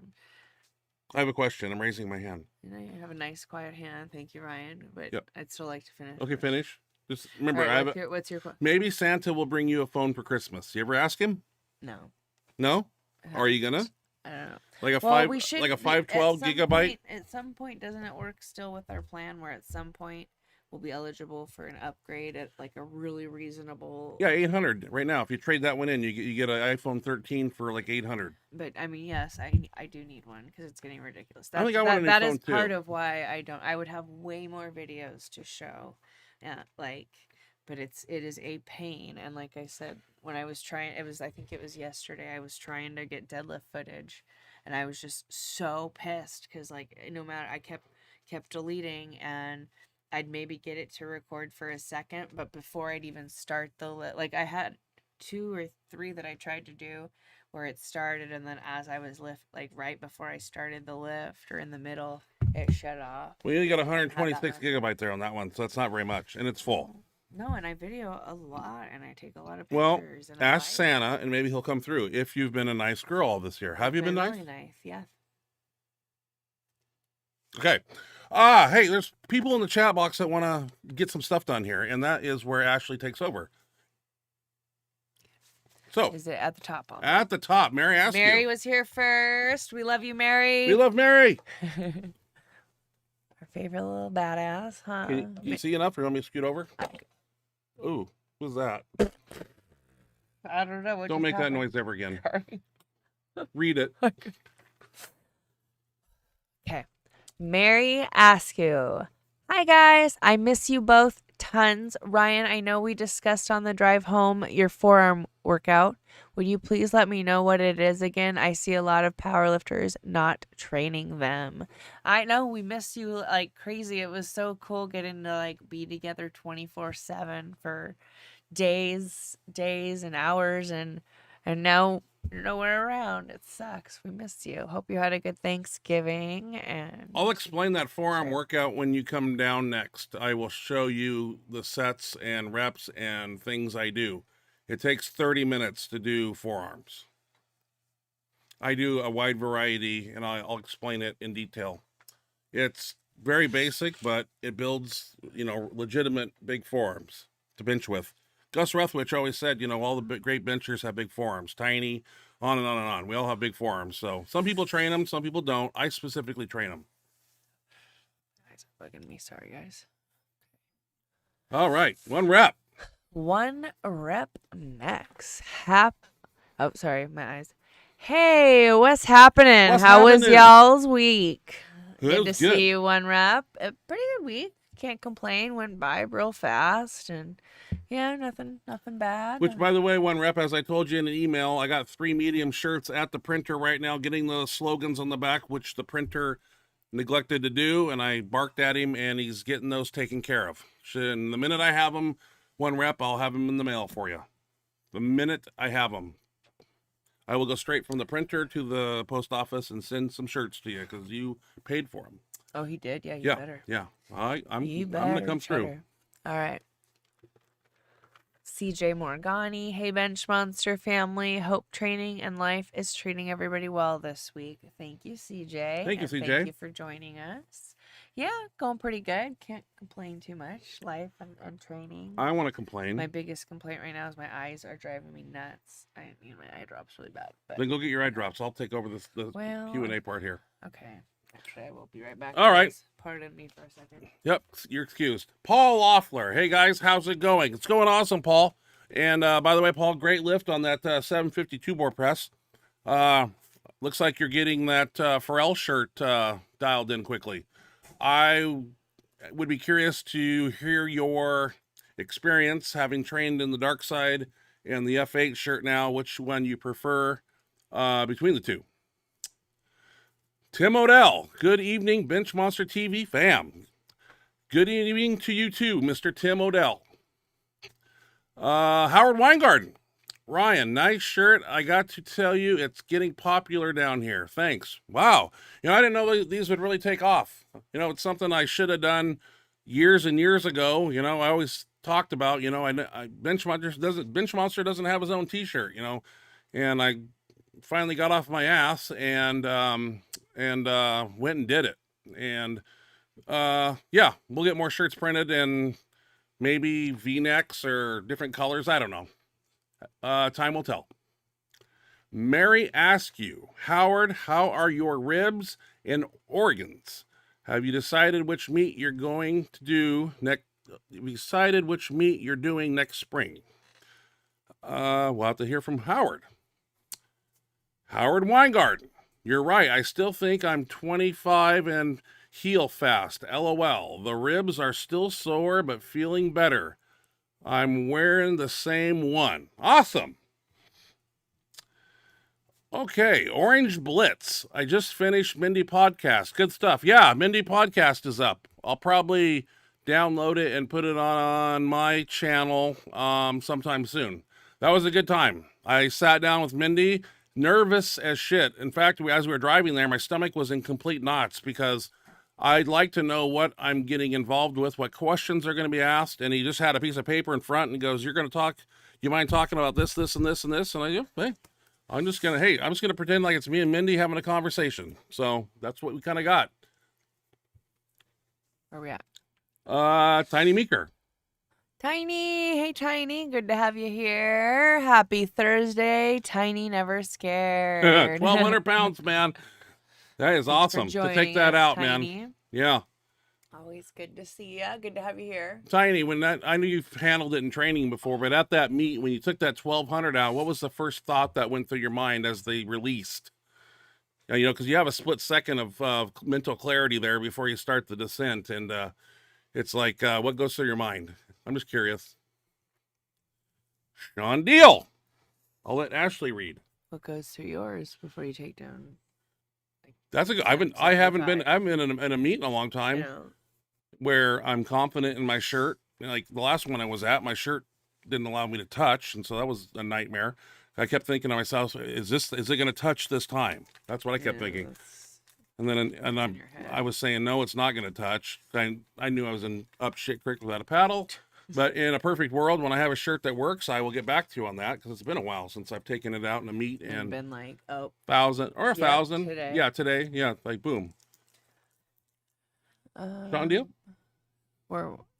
have a question. I'm raising my hand. You have a nice quiet hand. Thank you, Ryan. But yep. I'd still like to finish. Okay, finish. Just remember, right, what's your question? Maybe Santa will bring you a phone for Christmas. You ever ask him? No. No? Are you gonna? I don't know. Like a 512 gigabyte? At some point, doesn't it work still with our plan where at some point we'll be eligible for an upgrade at like a really reasonable... Yeah, 800 right now. If you trade that one in, you get an iPhone 13 for like 800. But I mean, yes, I do need one because it's getting ridiculous. I think I want a new phone too. That is part of why I don't. I would have way more videos to show. Yeah, but it is a pain. And like I said, when I was trying, I think it was yesterday, I was trying to get deadlift footage, and I was just so pissed because like no matter, I kept deleting, and I'd maybe get it to record for a second, but before I'd even start I had 2 or 3 that I tried to do where it started, and then as I was right before I started the lift or in the middle, it shut off. Well, you got 126 gigabytes there on that one, so that's not very much, and it's full. No, and I video a lot, and I take a lot of Well, pictures. And ask Santa, and maybe he'll come through if you've been a nice girl all this year. Have you been nice? Really nice, yeah. Okay. Hey, there's people in the chat box that want to get some stuff done here, and that is where Ashley takes over. So, is it at the top? At the top. Mary asked you. Mary was here first. We love you, Mary. We love Mary. Our favorite little badass, huh? Can you see enough, or you want me to scoot over? Ooh, who's that? I don't know. Don't make that noise ever again. Read it. Okay. Mary Askew. Hi, guys. I miss you both tons. Ryan, I know we discussed on the drive home your forearm workout. Would you please let me know what it is again? I see a lot of powerlifters not training them. I know we missed you like crazy. It was so cool getting to like be together 24/7 for days and hours, and now you're nowhere around. It sucks. We missed you. Hope you had a good Thanksgiving. And I'll explain that forearm Sure. workout when you come down next. I will show you the sets and reps and things I do. It takes 30 minutes to do forearms. I do a wide variety, and I'll explain it in detail. It's very basic, but it builds, legitimate big forearms to bench with. Gus Ruthwich always said, all the great benchers have big forearms, tiny, on and on and on. We all have big forearms. So some people train them, some people don't. I specifically train them. Guys are bugging me. Sorry, guys. All right, 1 rep. 1 rep max. Oh, sorry, my eyes. Hey, what's happening? What's How was happening? y'all's week? It Good to was good. see you. 1 rep. A pretty good week. Can't complain. Went by real fast, and yeah, nothing bad. Which, by the way, 1 rep, as I told you in an email, I got 3 medium shirts at the printer right now, getting the slogans on the back, which the printer neglected to do, and I barked at him, and he's getting those taken care of. And the minute I have them, 1 rep, I'll have them in the mail for you. The minute I have them, I will go straight from the printer to the post office and send some shirts to you because you paid for them. Oh, he did. Yeah, you Yeah, better. yeah. I'm You gonna better, come through. cheddar. All right. CJ Morgani, hey Benchmonster family. Hope training and life is treating everybody well this week. Thank you, CJ. Thank you, and CJ. Thank you for joining us. Yeah, going pretty good. Can't complain too much. Life and training. I want to complain. My biggest complaint right now is my eyes are driving me nuts. I need my eye drops really bad. But Then go get your eye drops. I'll take over the well, Q&A part here. okay. Actually, I will be right back. All right. Guys. Pardon me for a second. Yep, you're excused. Paul Loeffler. Hey, guys, how's it going? It's going awesome, Paul. And by the way, Paul, great lift on that 752 board press. Looks like you're getting that Pharrell shirt dialed in quickly. I would be curious to hear your experience having trained in the dark side and the F8 shirt now, which one you prefer between the two. Tim Odell, good evening, Benchmonster TV fam. Good evening to you too, Mr. Tim Odell. Howard Weingarten. Ryan, nice shirt. I got to tell you, it's getting popular down here. Thanks. Wow. I didn't know these would really take off. It's something I should have done years and years ago. I always talked about, Benchmonster doesn't have his own T-shirt, and I finally got off my ass and went and did it. And yeah, we'll get more shirts printed and maybe V-necks or different colors. I don't know. Time will tell. Mary Askew, Howard, how are your ribs and organs? Have you decided which meet you're going to do next? Decided which meet you're doing next spring? We'll have to hear from Howard. Howard Weingarten, you're right. I still think I'm 25 and heal fast. LOL. The ribs are still sore, but feeling better. I'm wearing the same one. Awesome. Okay, Orange Blitz. I just finished Mindy Podcast. Good stuff. Yeah, Mindy Podcast is up. I'll probably download it and put it on my channel sometime soon. That was a good time. I sat down with Mindy, nervous as shit. In fact, as we were driving there, my stomach was in complete knots because I'd like to know what I'm getting involved with, what questions are going to be asked. And he just had a piece of paper in front and goes, you're going to talk, you mind talking about this, this, and this, and this? And I go, hey, I'm just going to pretend like it's me and Mindy having a conversation. So that's what we kind of got. Where we at? Tiny Meeker. Tiny, hey Tiny, good to have you here. Happy Thursday. Tiny never scared. 1,200 pounds, man. That is Thanks for awesome to take joining that us, out, Tiny. man. Yeah. Always good to see you. Good to have you here. Tiny, I knew you've handled it in training before, but at that meet, when you took that 1,200 out, what was the first thought that went through your mind as they released? Because you have a split second of mental clarity there before you start the descent, and it's like, what goes through your mind? I'm just curious. Sean Deal. I'll let Ashley read. What goes through yours before you take down? Like, That's a good. I haven't been in a meet in a long time where I'm confident in my shirt. Like the last one I was at, my shirt didn't allow me to touch, and so that was a nightmare. I kept thinking to myself, is it going to touch this time? That's what I kept thinking. And then I was saying, no, it's not going to touch. I knew I was in up shit creek without a paddle. But in a perfect world, when I have a shirt that works, I will get back to you on that, because it's been a while since I've taken it out in a meet and been like, 1,000 or 1,000. Today. Yeah, today. Yeah, like boom. Sean Deal?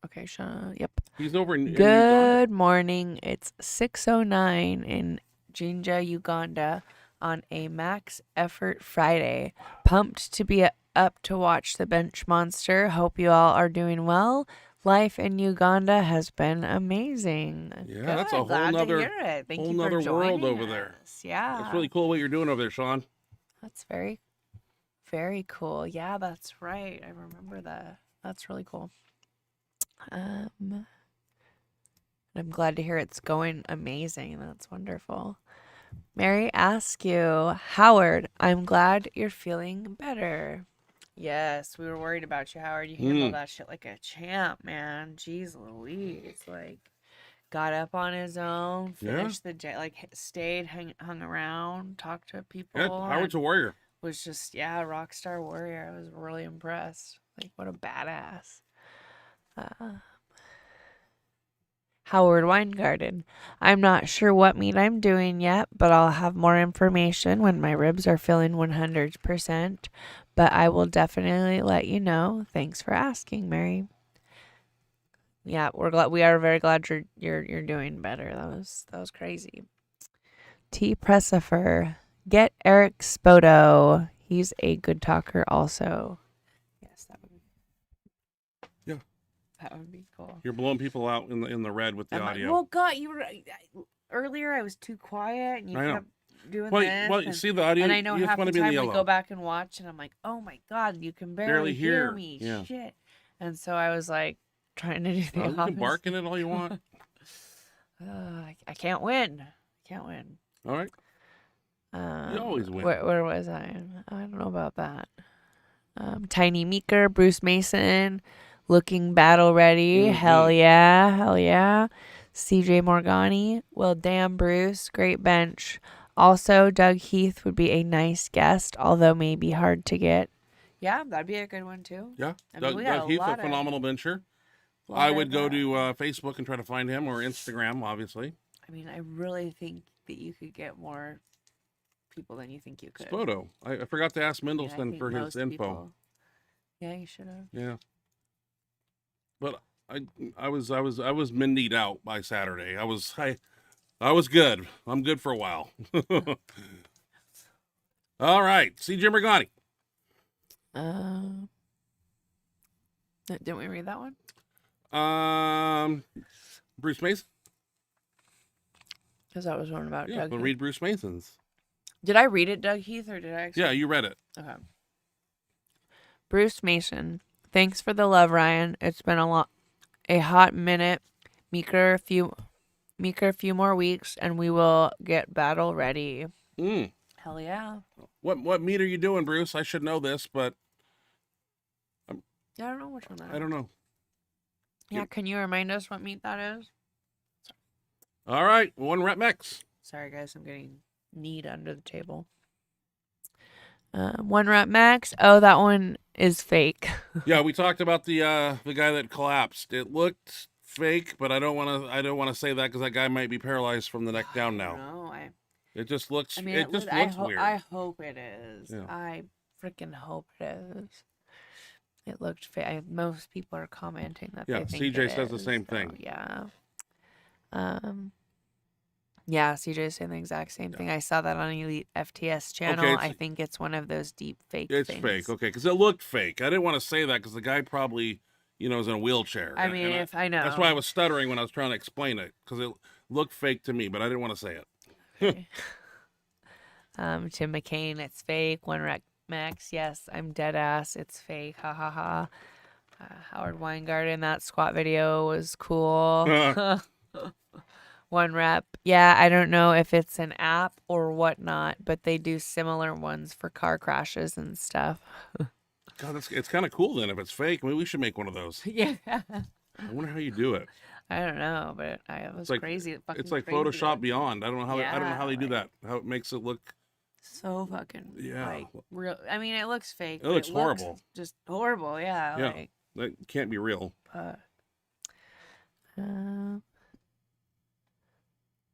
Okay, Sean. Yep. He's over in Good morning. It's 6:09 in Jinja, Uganda on a Max Effort Friday. Pumped to be up to watch the Benchmonster. Hope you all are doing well. Life in Uganda has been amazing. Yeah, Good. that's a whole Glad nother, to hear it. Thank whole you for nother world joining over there. us. Yeah. It's really cool what you're doing over there, Sean. That's very, very cool. Yeah, that's right. I remember that. That's really cool. I'm glad to hear it's going amazing. That's wonderful. Mary asks you, Howard, I'm glad you're feeling better. Yes, we were worried about you, Howard. You handled that shit like a champ, man. Jeez Louise. Like, got up on his own, finished the day, like, stayed, hung around, talked to people. Yeah, Howard's a warrior. Was just, rock star warrior. I was really impressed. Like, what a badass. Howard Weingarten. I'm not sure what meat I'm doing yet, but I'll have more information when my ribs are feeling 100%. But I will definitely let you know. Thanks for asking, Mary. Yeah, we are very glad you're doing better. That was crazy. T. Pressifer. Get Eric Spoto. He's a good talker also. Yes, that would be. Yeah. That would be cool. You're blowing people out in the red with the audio. Well, God, earlier I was too quiet, and you kept doing this. Well, you see the audio, and I know you half just want the to be in time the we yellow. go back and watch, and I'm like, oh my God, you can barely hear me. Yeah. Shit. And so I was like trying to do the You can bark in it all you want. I can't win. All right. You always win. Where was I? I don't know about that. Tiny Meeker, Bruce Mason, looking battle ready. Mm-hmm. Hell yeah. CJ Morgani. Well, damn, Bruce. Great bench. Also, Doug Heath would be a nice guest, although maybe hard to get. Yeah, that'd be a good one, too. Yeah. Doug Heath, a phenomenal bencher. I would go to Facebook and try to find him, or Instagram, obviously. I mean, I really think that you could get more people than you think you could. Photo. I forgot to ask Mendelssohn for his info. Yeah, you should have. Yeah. But I was mindied out by Saturday. I was good. I'm good for a while. All right. CJ Morgani. Didn't we read that one? Bruce Mason. Because that was one about Doug we'll Heath. read Bruce Mason's. Did I read it, Doug Heath, or did I actually? Yeah, you read it. Okay. Bruce Mason. Thanks for the love, Ryan. It's been a hot minute. Meeker, a few more weeks, and we will get battle ready. Hell yeah. What meet are you doing, Bruce? I should know this, but I don't know which one that is. I don't know. Yeah, can you remind us what meet that is? All right, 1 rep max. Sorry, guys, I'm getting kneed under the table. 1 rep max. Oh, that one is fake. Yeah, we talked about the guy that collapsed. It looked fake, but I don't want to say that because that guy might be paralyzed from the neck down now. No, it just looks. I mean, it just looks weird. I hope it is. Yeah. I freaking hope it is. It looked fake. Most people are commenting that. Yeah, they think CJ says the same thing. Yeah. Yeah, CJ's saying the exact same thing. I saw that on Elite FTS channel. Okay, I think it's one of those deep fake things. It's fake, okay, because it looked fake. I didn't want to say that because the guy probably, is in a wheelchair. I mean, I know. That's why I was stuttering when I was trying to explain it, because it looked fake to me, but I didn't want to say it. Okay. Tim McCain, it's fake. 1 rep max. Yes, I'm dead ass. It's fake. Ha ha ha. Howard Weingarten, that squat video was cool. 1 rep. Yeah, I don't know if it's an app or whatnot, but they do similar ones for car crashes and stuff. God, it's kind of cool then if it's fake. Maybe we should make one of those. Yeah. I wonder how you do it. I don't know, but it was crazy. It's like crazy Photoshop looking. Beyond. I don't know how I don't know how they do like, that. How it makes it look. So fucking like Yeah. real. I mean, it looks fake. It looks but horrible. Just horrible. Yeah. Yeah. Like, That can't be real.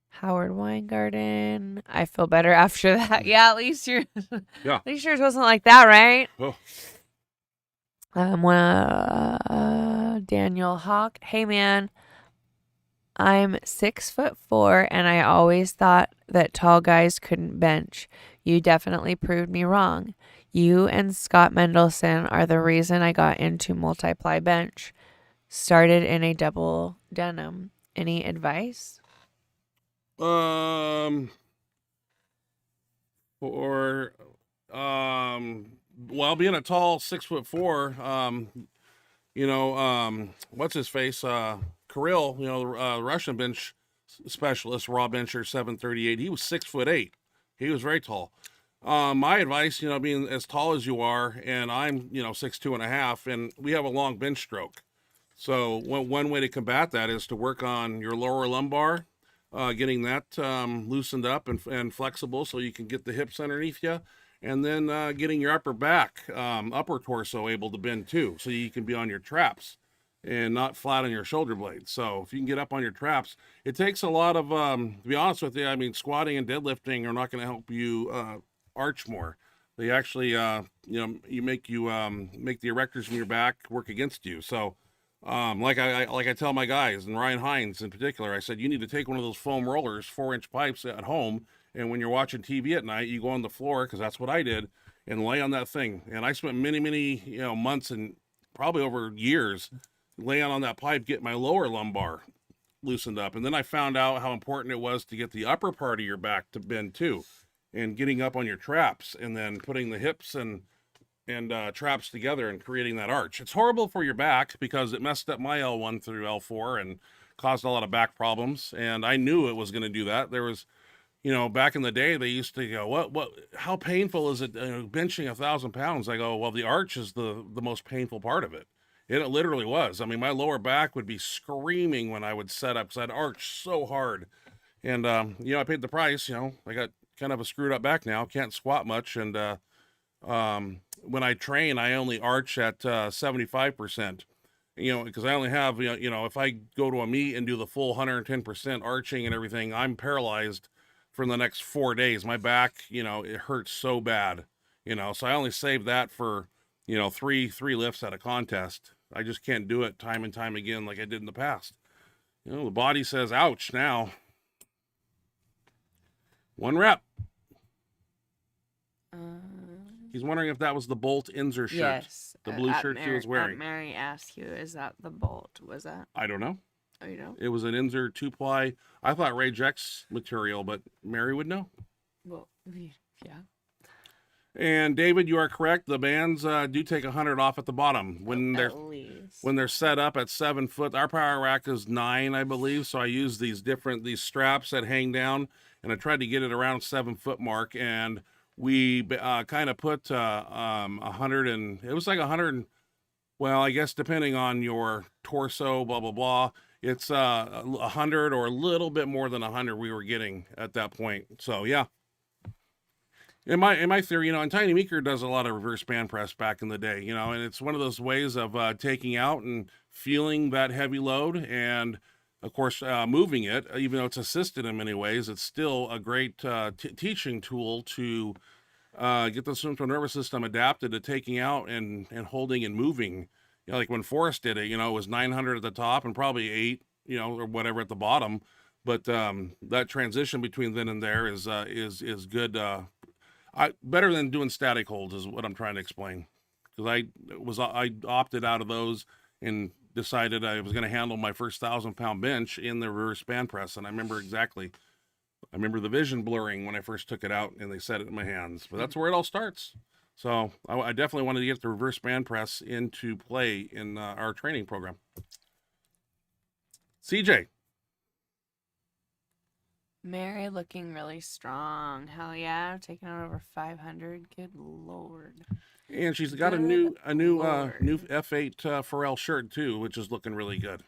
Howard Weingarten. I feel better after that. Yeah, at least Yeah. At least yours wasn't like that, right? Oh. Daniel Hawk. Hey man, I'm 6'4" and I always thought that tall guys couldn't bench. You definitely proved me wrong. You and Scott Mendelson are the reason I got into multiply bench. Started in a double denim. Any advice? For well, being a tall 6'4", what's his face? Kirill, the Russian bench specialist, raw bencher, 738. He was 6'8". He was very tall. My advice, being as tall as you are, and I'm, 6'2.5", and we have a long bench stroke. So one way to combat that is to work on your lower lumbar, getting that loosened up and flexible so you can get the hips underneath you, and then getting your upper back, upper torso able to bend too, so you can be on your traps and not flat on your shoulder blades. So if you can get up on your traps, it takes a lot of, to be honest with you, I mean, squatting and deadlifting are not going to help you arch more. They actually, you make the erectors in your back work against you. So like I tell my guys, and Ryan Hines in particular, I said, you need to take one of those foam rollers, 4-inch pipes at home, and when you're watching TV at night, you go on the floor, because that's what I did, and lay on that thing. And I spent many months and probably over years laying on that pipe, getting my lower lumbar loosened up. And then I found out how important it was to get the upper part of your back to bend too, and getting up on your traps, and then putting the hips and traps together and creating that arch. It's horrible for your back because it messed up my L1 through L4 and caused a lot of back problems. And I knew it was going to do that. There was, back in the day, they used to go, how painful is it benching 1,000 pounds? I go, well, the arch is the most painful part of it. And it literally was. I mean, my lower back would be screaming when I would set up because I'd arch so hard. And, I paid the price. I got kind of a screwed up back now, can't squat much. And, when I train, I only arch at 75%, because I only have, if I go to a meet and do the full 110% arching and everything, I'm paralyzed for the next 4 days. My back, it hurts so bad, so I only save that for, three lifts at a contest. I just can't do it time and time again like I did in the past. The body says, ouch, now. 1 rep. He's wondering if that was the Bolt Inzer shirt. Yes. The blue shirt she was wearing. Mary asked you, is that the Bolt? Was that? I don't know. Oh, you know? It was an Inzer 2-ply. I thought Rage X material, but Mary would know. Well, yeah. And David, you are correct. The bands do take 100 off at the bottom when they're set up at 7 foot. Our power rack is 9, I believe. So I use these straps that hang down, and I tried to get it around 7 foot mark, and we kind of put 100, and it was like 100. Well, I guess depending on your torso, blah blah blah, it's 100 or a little bit more than 100 we were getting at that point. So yeah. In my theory, and Tiny Meeker does a lot of reverse band press back in the day, and it's one of those ways of taking out and feeling that heavy load, and of course moving it, even though it's assisted in many ways. It's still a great teaching tool to get the central nervous system adapted to taking out and holding and moving. Like when Forrest did it, it was 900 at the top and probably 8, or whatever at the bottom. But that transition between then and there is good. Better than doing static holds is what I'm trying to explain. Because I opted out of those and decided I was going to handle my first 1,000-pound bench in the reverse band press, and I remember the vision blurring when I first took it out and they set it in my hands. But that's where it all starts. So I definitely wanted to get the reverse band press into play in our training program. CJ. Mary looking really strong. Hell yeah, taking out over 500. Good lord. And she's got Good a new Lord. new F8 Pharrell shirt too, which is looking really good.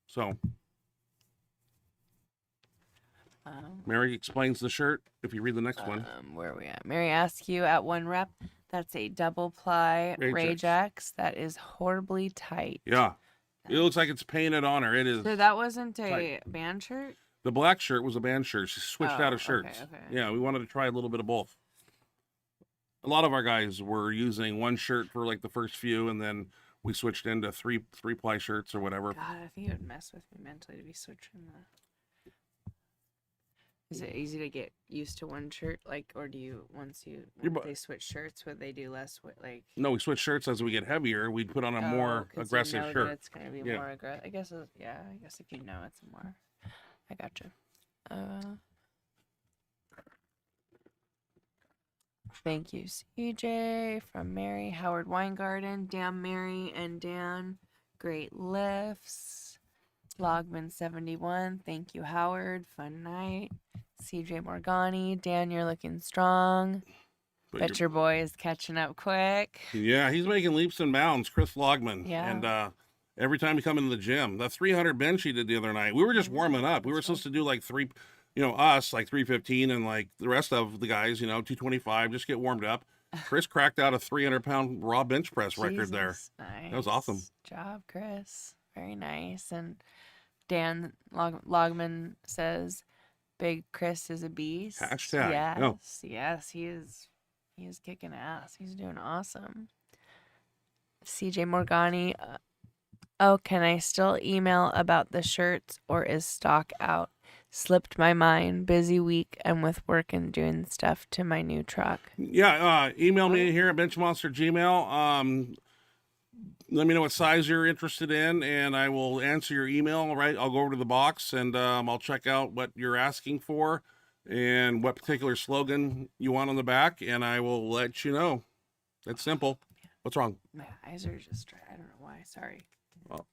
So Mary explains the shirt if you read the next one. Where are we at? Mary asks you at 1 rep. That's a double ply Rage X. That is horribly tight. Yeah. It looks like it's painted on her. It is. So that wasn't a tight. band shirt? The black shirt was a band shirt. She switched out of shirts. Okay. Yeah, we wanted to try a little bit of both. A lot of our guys were using one shirt for like the first few, and then we switched into three ply shirts or whatever. God, I think it would mess with me mentally to be switching the. Is it easy to get used to one shirt, like, or do you once they switch shirts, would they do less like? No, we switch shirts as we get heavier. We put on a more aggressive shirt. It's gonna be more aggressive. I guess if you know it's more. I gotcha. Thank you, CJ from Mary Howard Weingarten. Damn Mary and Dan, great lifts. Logman 71. Thank you, Howard. Fun night. CJ Morgani. Dan, you're looking strong. Bet your boy is catching up quick. Yeah, he's making leaps and bounds. Chris Logman. Yeah. And every time he come into the gym, that 300 bench he did the other night, we were just warming up. We were supposed to do like us like 315, and like the rest of the guys, 225, just get warmed up. Chris cracked out a 300-pound raw bench press record there. Nice. That was awesome. Good job, Chris. Very nice. And Dan Logman says, "Big Chris is a beast." Hashtag. Yes, No. Yes, he is. He is kicking ass. He's doing awesome. CJ Morgani. Can I still email about the shirts, or is stock out? Slipped my mind. Busy week and with work and doing stuff to my new truck. Yeah, email me here at Benchmonster Gmail. Let me know what size you're interested in, and I will answer your email. All right, I'll go over to the box, and I'll check out what you're asking for and what particular slogan you want on the back, and I will let you know. It's simple. What's wrong? My eyes are just dry. I don't know why. Sorry. Well,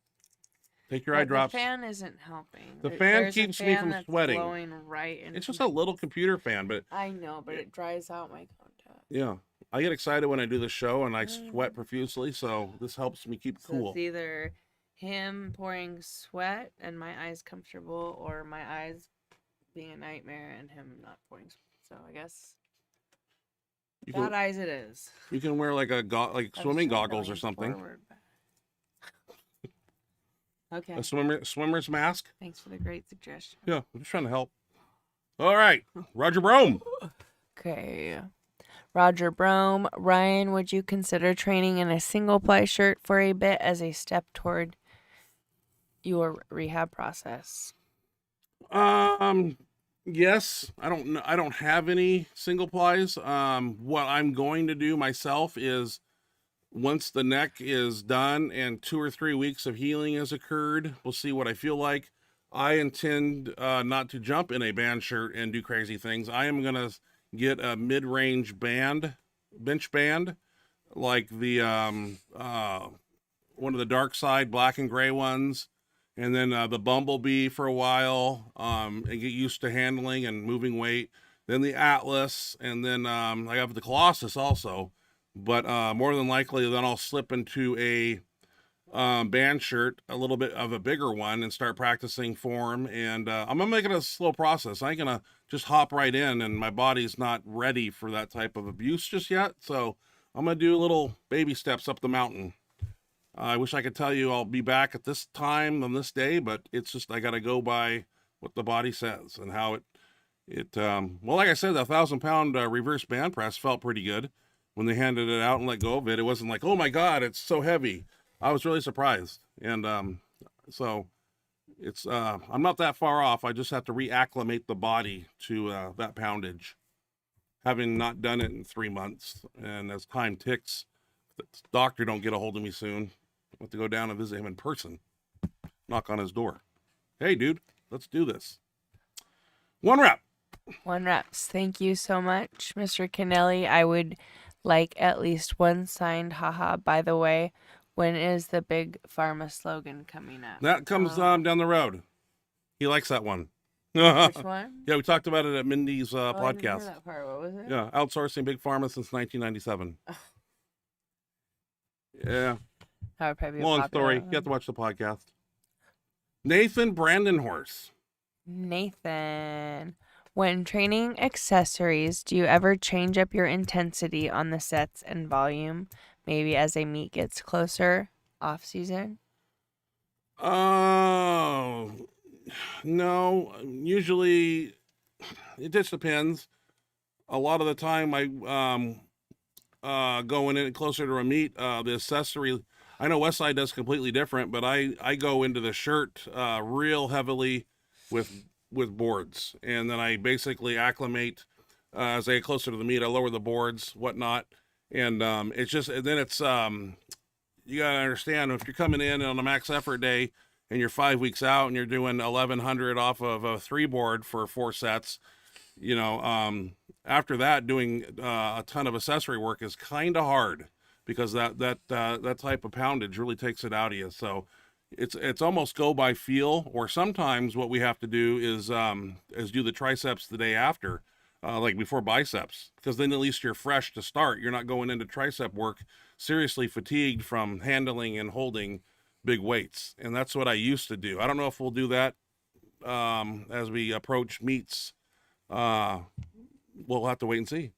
take your eye drops. The fan isn't helping. The fan keeps me from sweating. Blowing right into It's just a little computer fan, but I know, but it dries out my contact. yeah. I get excited when I do the show, and I sweat profusely, so this helps me keep cool. It's either him pouring sweat and my eyes comfortable, or my eyes being a nightmare and him not pouring sweat. So I guess bad eyes it is. You can wear like swimming goggles or something. Okay. A swimmer's mask. Thanks for the great suggestion. Yeah, I'm just trying to help. All right, Roger Brome. Okay. Roger Brome. Ryan, would you consider training in a single ply shirt for a bit as a step toward your rehab process? Yes. I don't have any single plies. What I'm going to do myself is, once the neck is done and 2 or 3 weeks of healing has occurred, we'll see what I feel like. I intend not to jump in a band shirt and do crazy things. I am gonna get a mid-range bench band, like the one of the dark side black and gray ones, and then the Bumblebee for a while, and get used to handling and moving weight. Then the Atlas, and then I have the Colossus also, but more than likely then I'll slip into a band shirt, a little bit of a bigger one, and start practicing form. And I'm gonna make it a slow process. I ain't gonna just hop right in, and my body's not ready for that type of abuse just yet. So I'm gonna do little baby steps up the mountain. I wish I could tell you I'll be back at this time on this day, but it's just I gotta go by what the body says and how well, like I said, the 1,000-pound reverse band press felt pretty good when they handed it out and let go of it. It wasn't like, oh my God, it's so heavy. I was really surprised. And so it's I'm not that far off. I just have to reacclimate the body to that poundage, having not done it in 3 months. And as time ticks, the doctor don't get a hold of me soon. I have to go down and visit him in person, knock on his door. Hey, dude, let's do this. 1 rep. 1 reps. Thank you so much, Mr. Kennelly. I would like at least one signed. Haha. By the way, when is the big pharma slogan coming up? That comes Oh, down the road. He likes that one. which one? Yeah, we talked about it at Mindy's Oh, I didn't hear podcast. that part. What was it? Yeah, outsourcing big pharma since 1997. Yeah, That would probably be a long popular story. one. You have to watch the podcast. Nathan Brandenhorst. Nathan, when training accessories, do you ever change up your intensity on the sets and volume, maybe as a meet gets closer off season? Oh, no. Usually, it just depends. A lot of the time, I going in closer to a meet. The accessory, I know Westside does completely different, but I go into the shirt real heavily with boards, and then I basically acclimate as I get closer to the meet. I lower the boards, whatnot, and it's just and then it's you gotta understand if you're coming in on a max effort day and you're 5 weeks out and you're doing 1100 off of a 3 board for 4 sets, you know, after that doing a ton of accessory work is kind of hard because that type of poundage really takes it out of you. So it's almost go by feel, or sometimes what we have to do is do the triceps the day after, like before biceps, because then at least you're fresh to start. You're not going into tricep work seriously fatigued from handling and holding big weights. And that's what I used to do. I don't know if we'll do that as we approach meets. We'll have to wait and see.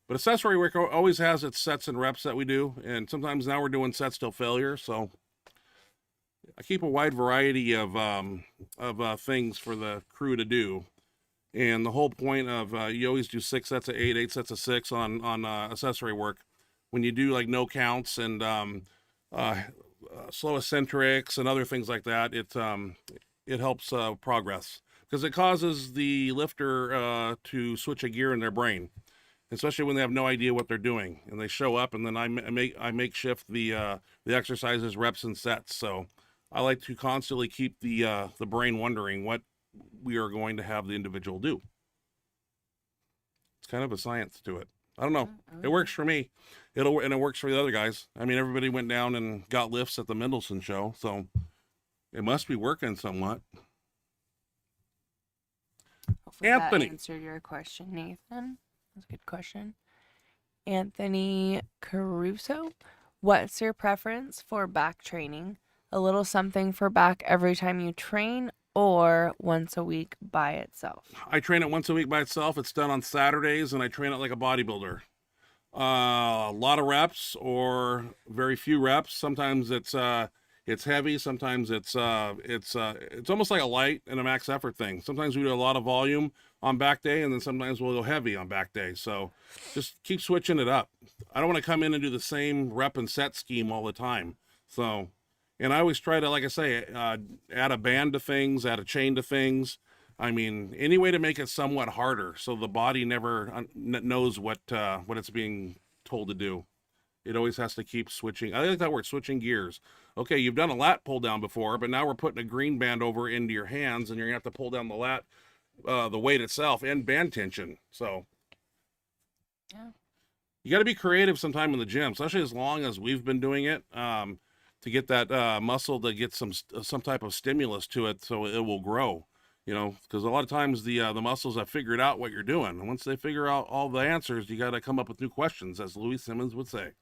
But accessory work always has its sets and reps that we do, and sometimes now we're doing sets till failure. So I keep a wide variety of things for the crew to do. And the whole point of you always do 6 sets of 8, 8 sets of 6 on accessory work. When you do like no counts and slow eccentrics and other things like that, it helps progress because it causes the lifter to switch a gear in their brain, especially when they have no idea what they're doing and they show up, and then I make shift the exercises, reps, and sets. So I like to constantly keep the brain wondering what we are going to have the individual do. It's kind of a science to it. I don't know. It works for me. And it works for the other guys. I mean, everybody went down and got lifts at the Mendelssohn show, so it must be working somewhat. Hopefully Anthony. that answered your question, Nathan. That's a good question. Anthony Caruso, what's your preference for back training? A little something for back every time you train, or once a week by itself? I train it once a week by itself. It's done on Saturdays, and I train it like a bodybuilder. A lot of reps or very few reps. Sometimes it's heavy. Sometimes it's almost like a light and a max effort thing. Sometimes we do a lot of volume on back day, and then sometimes we'll go heavy on back day. So just keep switching it up. I don't want to come in and do the same rep and set scheme all the time. So, and I always try to, like I say, add a band to things, add a chain to things. I mean, any way to make it somewhat harder so the body never knows what it's being told to do. It always has to keep switching. I like that word, switching gears. Okay, you've done a lat pull down before, but now we're putting a green band over into your hands, and you're gonna have to pull down the lat, the weight itself, and band tension. So, Yeah. you got to be creative sometime in the gym, especially as long as we've been doing it, to get that muscle to get some type of stimulus to it, so it will grow. You know, because a lot of times the muscles have figured out what you're doing, and once they figure out all the answers, you got to come up with new questions, as Louis Simmons would say.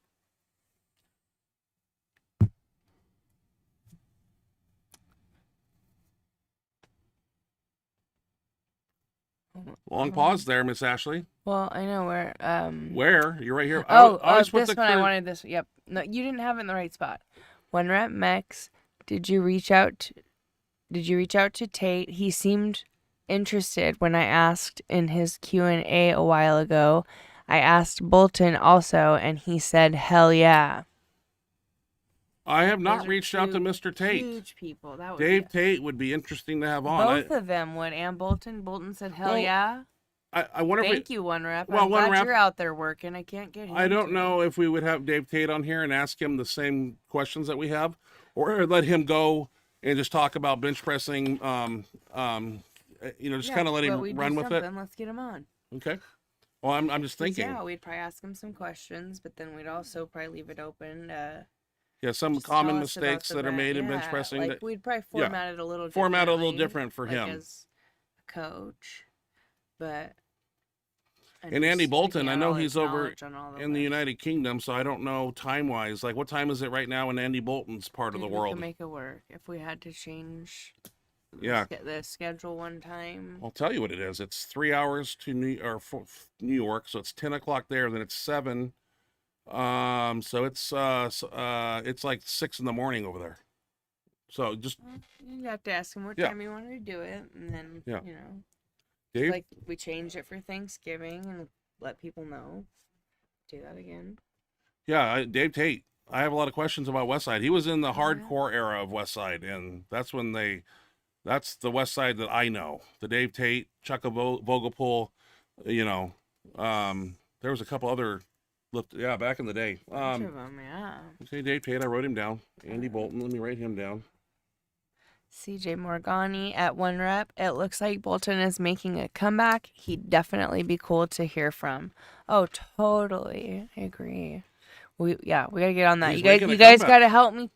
Long pause there, Miss Ashley. Well, I know where. Where? You're right here. This one I wanted this. Yep. No, you didn't have it in the right spot. One rep Mex. Did you reach out to Tate? He seemed interested when I asked in his Q&A a while ago. I asked Bolton also, and he said, "Hell yeah." I have not Those are reached out to two Mr. Tate. Huge people. That would Dave be Tate would be interesting to have on. both of them would. And Bolton. Bolton said, "Hell Well, yeah." I wonder if Thank you, One Rep. Well, I'm One glad Rep- you're out there working. I can't get him. I don't know if we would have Dave Tate on here and ask him the same questions that we have, or let him go and just talk about bench pressing. Just kind of let him run with it. Let's get him on. Okay. Well, I'm just 'Cause, thinking. yeah, we'd probably ask him some questions, but then we'd also probably leave it open. Yeah, some Just tell common us about mistakes the that are event. made in bench Yeah, pressing. like That we'd probably yeah, format it a little format a little differently, different for like him. as a coach. But And Andy just Bolton, picking I out know all he's his over knowledge on all the in the lists. United Kingdom, so I don't know time wise. Like, what time is it right now in Andy Bolton's part of Dude, the we world? could make it work if we had to change Yeah, the schedule one time. I'll tell you what it is. It's 3 hours to New York, so it's 10 o'clock there. Then it's 7. So it's like 6 in the morning over there. So just Well, you'd have to ask him what yeah, time he wanted to do it, and then yeah. you know, Dave, like we changed it for Thanksgiving and let people know. Do that again. yeah, Dave Tate. I have a lot of questions about West Side. He was in the Oh, yeah. hardcore era of West Side, and that's the West Side that I know. The Dave Tate, Chuck Vogelpool, you know, there was a couple other, yeah, back in the day. Bunch of them, yeah. Okay, Dave Tate, I wrote him down. Andy Bolton, let me write him down. CJ Morgani at 1 rep. It looks like Bolton is making a comeback. He'd definitely be cool to hear from. Oh, totally. I agree. We gotta get on that. He's You guys, making a you guys comeback. gotta help me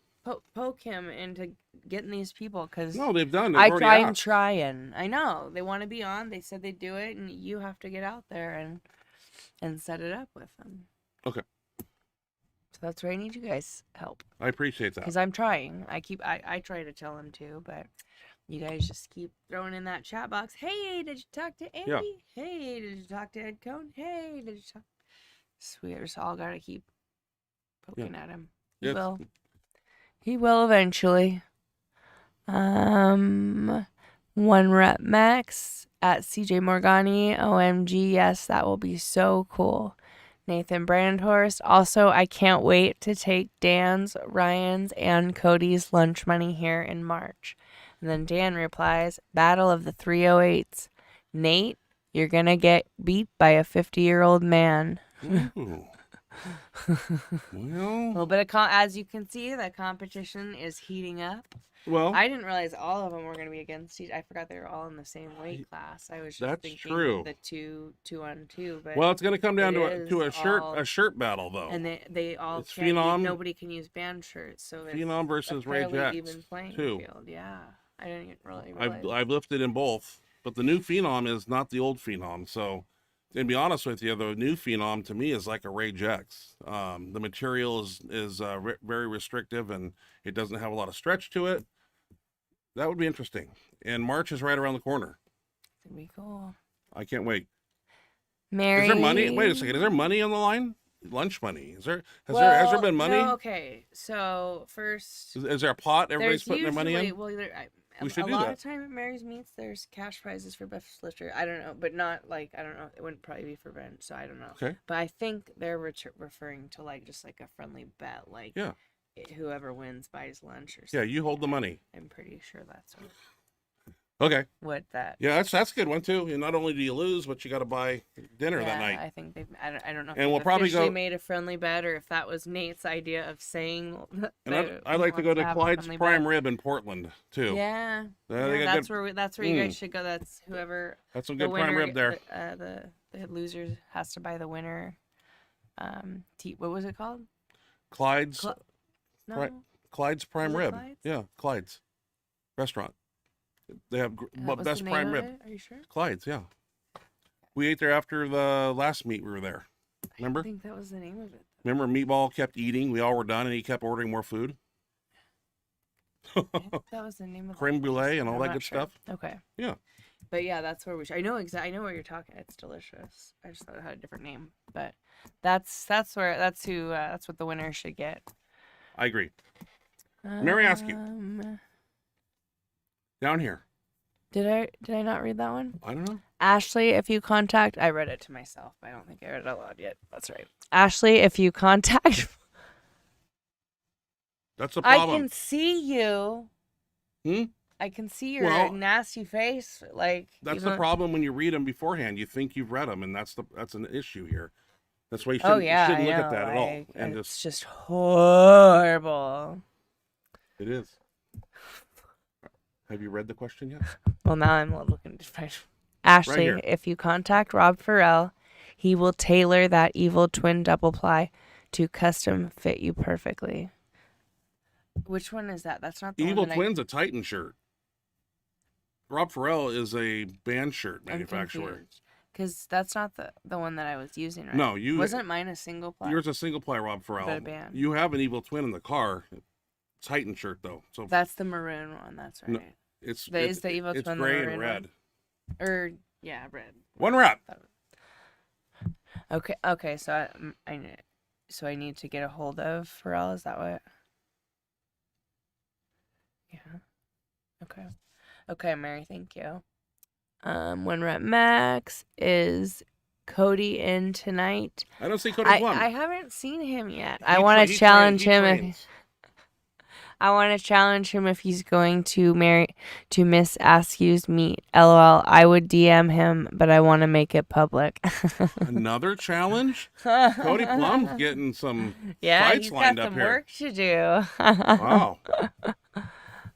poke him into getting these people, because No, they've done. They've I already try and asked. trying. I know they want to be on. They said they'd do it, and you have to get out there and set it up with them. Okay, So that's where I need you guys help, I appreciate that. because I'm trying. I try to tell them too, but you guys just keep throwing in that chat box. Hey, did you talk to Andy? Yeah. Hey, did you talk to Ed Cohn? Hey, did you talk? So we just all gotta keep poking at him. He Yes. will. He will eventually. 1 rep max at CJ Morgani. OMG, yes, that will be so cool. Nathan Brandhorst. Also, I can't wait to take Dan's, Ryan's, and Cody's lunch money here in March. And then Dan replies, Battle of the 308s. Nate, you're going to get beat by a 50-year-old man. Ooh. A Well, little bit of, as you can see, the competition is heating up. well, I didn't realize all of them were going to be against each. I forgot they were all in the same weight class. I was just That's thinking true. the two on two. But well, it's going to come down to it a is all- a shirt battle though. and they all It's can't Phenom- nobody can use band shirts, so it's Phenom a versus Ray fairly Jacks even playing too. field. Yeah, I didn't really realize. I've lifted in both, but the new Phenom is not the old Phenom. So, to be honest with you, the new Phenom to me is like a Ray Jacks. The material is very restrictive, and it doesn't have a lot of stretch to it. That would be interesting. And March is right around the corner. It's gonna be cool. I can't wait. Mary, Is there money? Wait a second. Is there money on the line? Lunch money? Has there been money? No, okay, so first. Is there a pot everybody's There's putting their money in? Well, We should a do lot that. of time at Mary's Meats, there's cash prizes for best lifter. I don't know, but not like, I don't know. It wouldn't probably be for bench, so I don't know. Okay. But I think they're referring to like just like a friendly bet, like Yeah. whoever wins buys lunch or something. Yeah, you hold the money. I'm pretty sure that's Okay. what that. Yeah, that's a good one too. And not only do you lose, but you got to buy dinner that night. I think they've. I don't know. If And we'll they've probably officially go- made a friendly bet, or if that was Nate's idea of saying. And I'd like to go to Clyde's Prime Rib in Portland too. Yeah, They got that's good- where that's where you guys should go. That's whoever. That's some The good prime winner, rib there. The loser has to buy the winner. What was it called? Clyde's No, Right. Clyde's Prime Was it Rib. Clyde's? Yeah, Clyde's restaurant. They have That was best the name prime of rib. it? Are you sure? Clyde's, yeah. We ate there after the last meet we were there. I Remember? think that was the name of it. Remember Meatball kept eating. We all were done, and he kept ordering more food. I think that was the name of Creme that place, brulee and but all I'm that not good sure. stuff. Okay. Yeah. But yeah, that's where we should. I know exactly. I know what you're talking. It's delicious. I just thought it had a different name, but that's what the winner should get. I agree. Mary, ask you. Down here. Did I not read that one? I don't know. Ashley, if you contact, I read it to myself. I don't think I read it out loud yet. That's right. Ashley, if you contact, That's the I problem. can see you. Hmm? I can see your Well, nasty face. Like That's the problem when you read them beforehand. You think you've read them, and that's an issue here. That's why you Oh shouldn't, yeah, you shouldn't look I at that at all. know, And it's just just horrible. it is. Have you read the question yet? Well, now I'm looking to find Ashley. here. If you contact Rob Farrell, He will tailor that evil twin double ply to custom fit you perfectly. Which one is that? That's not the Evil one that Twin's a Titan shirt. Rob Farrell is a band shirt manufacturer. Because that's not the one that I was using, right? No, Wasn't mine a single ply? Yours a single ply Rob Farrell. But a band. You have an Evil Twin in the car. Titan shirt though. So that's the maroon one. That's right. No, is the Evil Twin gray and red. Or yeah, red. One wrap. Okay. So I need to get a hold of Farrell. Is that what? Yeah. Okay, Mary. Thank you. One rep max is Cody in tonight. I don't see Cody Plum. I haven't seen him yet. I want to challenge him. I want to challenge him if he's going to Miss Askew's meet. LOL. I would DM him, but I want to make it public. Another challenge? Cody Plum's getting some fights lined up here. Yeah, he's got some work to do. Wow.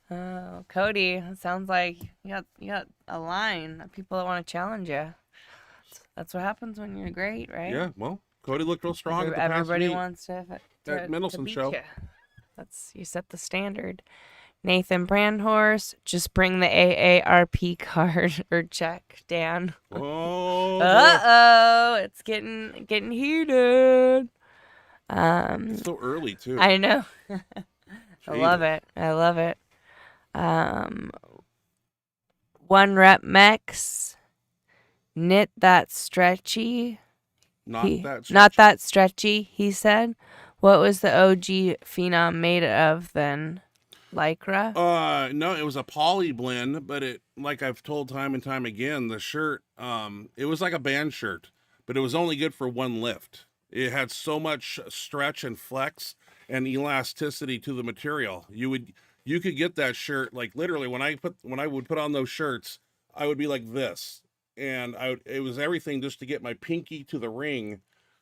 Oh, Cody, it sounds like you got a line of people that want to challenge you. That's what happens when you're great, right? Yeah, well, Cody looked real strong at the past everybody meet wants to at Mendelsohn show. You. You set the standard. Nathan Brandhorst, just bring the AARP card or check, Dan. Oh. It's getting heated. It's so early too. I know. I love it. One rep Mex. Knit that stretchy. Not that stretchy, he said. What was the OG Phenom made of then? Lycra? No, it was a poly blend, but it, like I've told time and time again, the shirt, it was like a band shirt, but it was only good for one lift. It had so much stretch and flex and elasticity to the material. You could get that shirt, like literally when I would put on those shirts, I would be like this. And it was everything just to get my pinky to the ring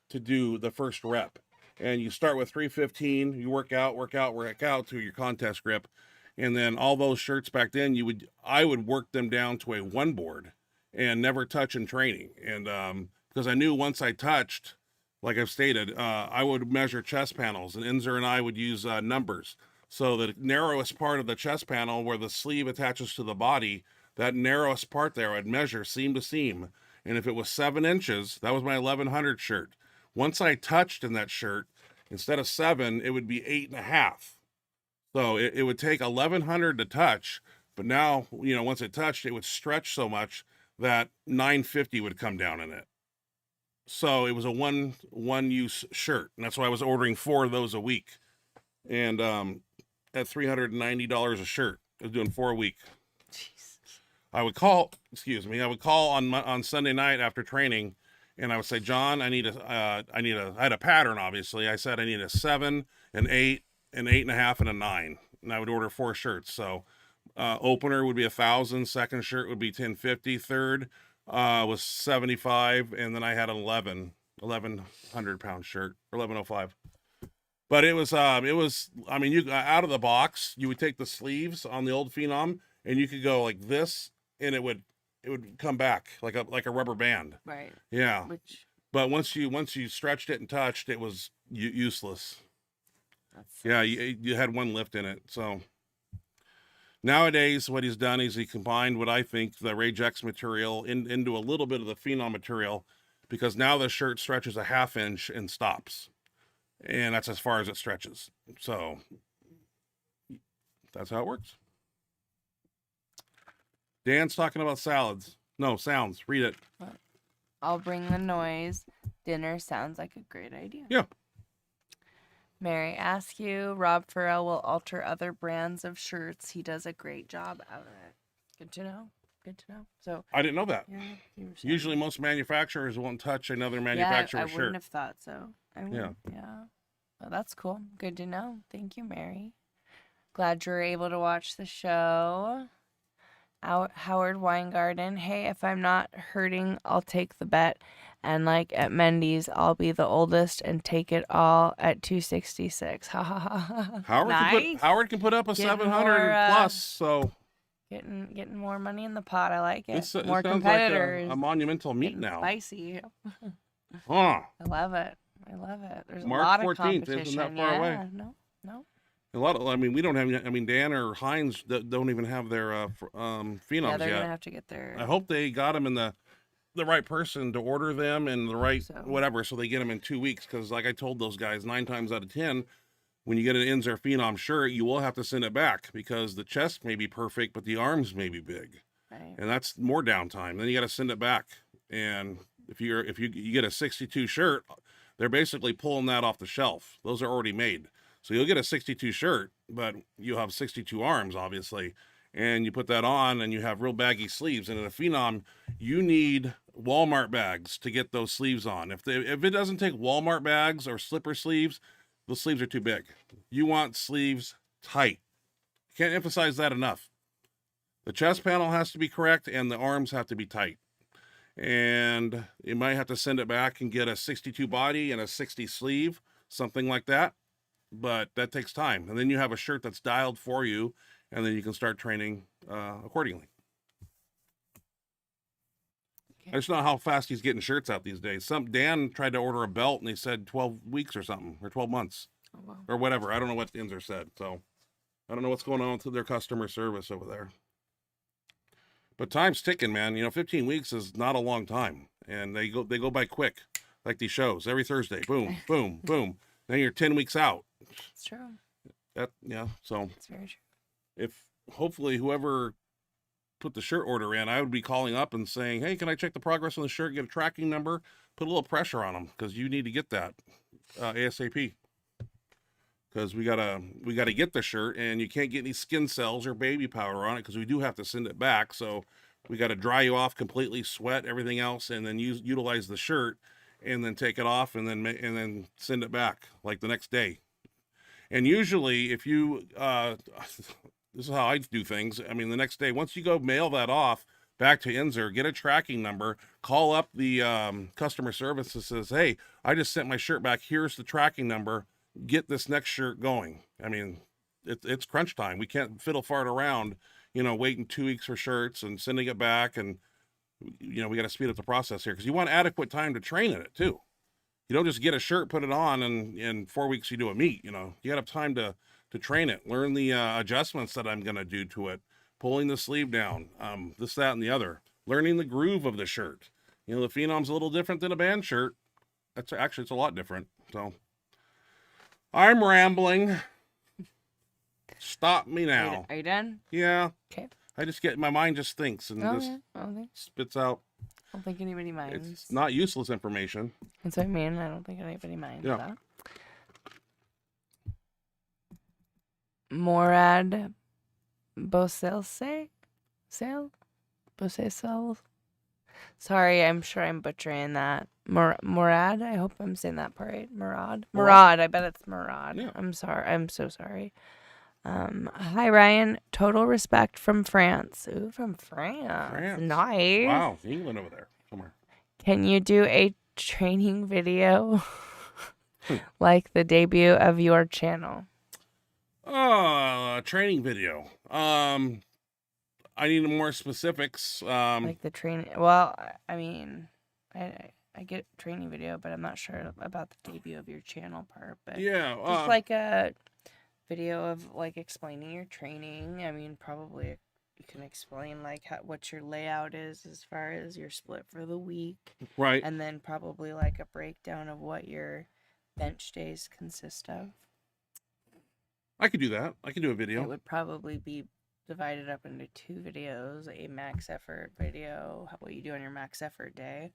to do the first rep. And you start with 315, you work out to your contest grip. And then all those shirts back then, I would work them down to a one board and never touch in training. And because I knew once I touched, like I've stated, I would measure chest panels, and Inzer and I would use numbers. So the narrowest part of the chest panel where the sleeve attaches to the body, that narrowest part there I'd measure seam to seam. And if it was 7 inches, that was my 1100 shirt. Once I touched in that shirt, instead of 7, it would be 8.5. So it would take 1100 to touch, but now, once it touched, it would stretch so much that 950 would come down in it. So it was a one use shirt, and that's why I was ordering 4 of those a week. And at $390 a shirt, I was doing 4 a week. Jeez. I would call on Sunday night after training, and I would say, John, I had a pattern, obviously. I said I need a 7, an 8, an 8.5, and a 9. And I would order 4 shirts. So opener would be 1,000, second shirt would be 1050, third was 75, and then I had an 1,100 pound shirt, or 1105. But it was you out of the box, you would take the sleeves on the old Phenom, and you could go like this, and it would come back like a rubber band. Right. Yeah. But once you stretched it and touched, it was useless. Yeah, you had one lift in it. So nowadays, what he's done is he combined what I think the Rage X material into a little bit of the Phenom material, because now the shirt stretches a 1/2 inch and stops, and that's as far as it stretches. So that's how it works. Dan's talking about salads. No, sounds. Read it. I'll bring the noise. Dinner sounds like a great idea. Yeah. Mary Askew, Rob Farrell will alter other brands of shirts. He does a great job out of it. Good to know. So I didn't know that. Yeah, usually most manufacturers won't touch another manufacturer's shirt. I wouldn't have thought so. Yeah. Well, that's cool. Good to know. Thank you, Mary. Glad you were able to watch the show. Howard Weingarten, hey, if I'm not hurting, I'll take the bet. And like at Mendy's, I'll be the oldest and take it all at 266. Ha ha ha. Howard can put up a 700 plus, so getting more money in the pot. I like it. It more sounds competitors. like a monumental meet now. Spicy. Huh. I love it. I love it. There's a March lot of 14th, competition. isn't that far away? Yeah, no, no. A lot of, I mean, we don't have, I mean, Dan or Heinz don't even have their Yeah, phenoms they're yet. gonna have to get their. I hope they got them in the right person to order them and the right So. whatever, so they get them in 2 weeks. Because like I told those guys, 9 times out of 10, when you get an Inzer Phenom shirt, you will have to send it back because the chest may be perfect, but the arms may be big, Right. and that's more downtime. Then you got to send it back. And if you get a 62 shirt, they're basically pulling that off the shelf. Those are already made. So you'll get a 62 shirt, but you'll have 62 arms, obviously. And you put that on and you have real baggy sleeves. And in a Phenom, you need Walmart bags to get those sleeves on. If it doesn't take Walmart bags or slipper sleeves, those sleeves are too big. You want sleeves tight. Can't emphasize that enough. The chest panel has to be correct and the arms have to be tight. And you might have to send it back and get a 62 body and a 60 sleeve, something like that. But that takes time. And then you have a shirt that's dialed for you, and then you can start training accordingly. Okay. I just know how fast he's getting shirts out these days. Dan tried to order a belt, and they said 12 weeks or something, or 12 months, Oh, wow. or whatever. I don't know what Inzer said, so I don't know what's going on with their customer service over there. But time's ticking, man. 15 weeks is not a long time, and they go by quick, like these shows. Every Thursday, boom, boom, boom. Then you're 10 weeks out. It's true. So It's very true. if hopefully whoever put the shirt order in, I would be calling up and saying, hey, can I check the progress on the shirt, get a tracking number, put a little pressure on them, because you need to get that ASAP. Because we gotta get the shirt, and you can't get any skin cells or baby powder on it, because we do have to send it back. So we got to dry you off completely, sweat everything else, and then utilize the shirt, and then take it off, and then send it back like the next day. And usually, if you this is how I do things. I mean, the next day, once you go mail that off back to Inzer, get a tracking number, call up the customer service that says, hey, I just sent my shirt back. Here's the tracking number. Get this next shirt going. I mean, it's crunch time. We can't fiddle fart around, waiting 2 weeks for shirts and sending it back. And, we got to speed up the process here, because you want adequate time to train in it too. You don't just get a shirt, put it on, and in 4 weeks you do a meet. You got to have time to train it, learn the adjustments that I'm going to do to it, pulling the sleeve down, this, that, and the other, learning the groove of the shirt. The Phenom's a little different than a band shirt. It's a lot different. So I'm rambling. Stop me now. Are you done? Yeah. Okay. My mind just thinks and Oh, just yeah. Okay. spits out. I don't think anybody minds. It's not useless information. That's what I mean. I don't think anybody minds Yeah. that. Morad Boselse? Boselse? Sorry, I'm sure I'm butchering that. Morad? I hope I'm saying that part right. Murad. I bet it's Murad. Yeah. I'm sorry. I'm so sorry. Hi, Ryan. Total respect from France. Ooh, from France. Nice. Wow, England over there somewhere. Can you do a training video like the debut of your channel? Training video. I need more specifics. Like the training. Well, I mean, I get training video, but I'm not sure about the debut of your channel part. But yeah, just like a video of like explaining your training. I mean, probably you can explain like what your layout is as far as your split for the week, right. and then probably like a breakdown of what your bench days consist of. I could do that. I could do a It video. would probably be divided up into 2 videos: a max effort video, what you do on your max effort day,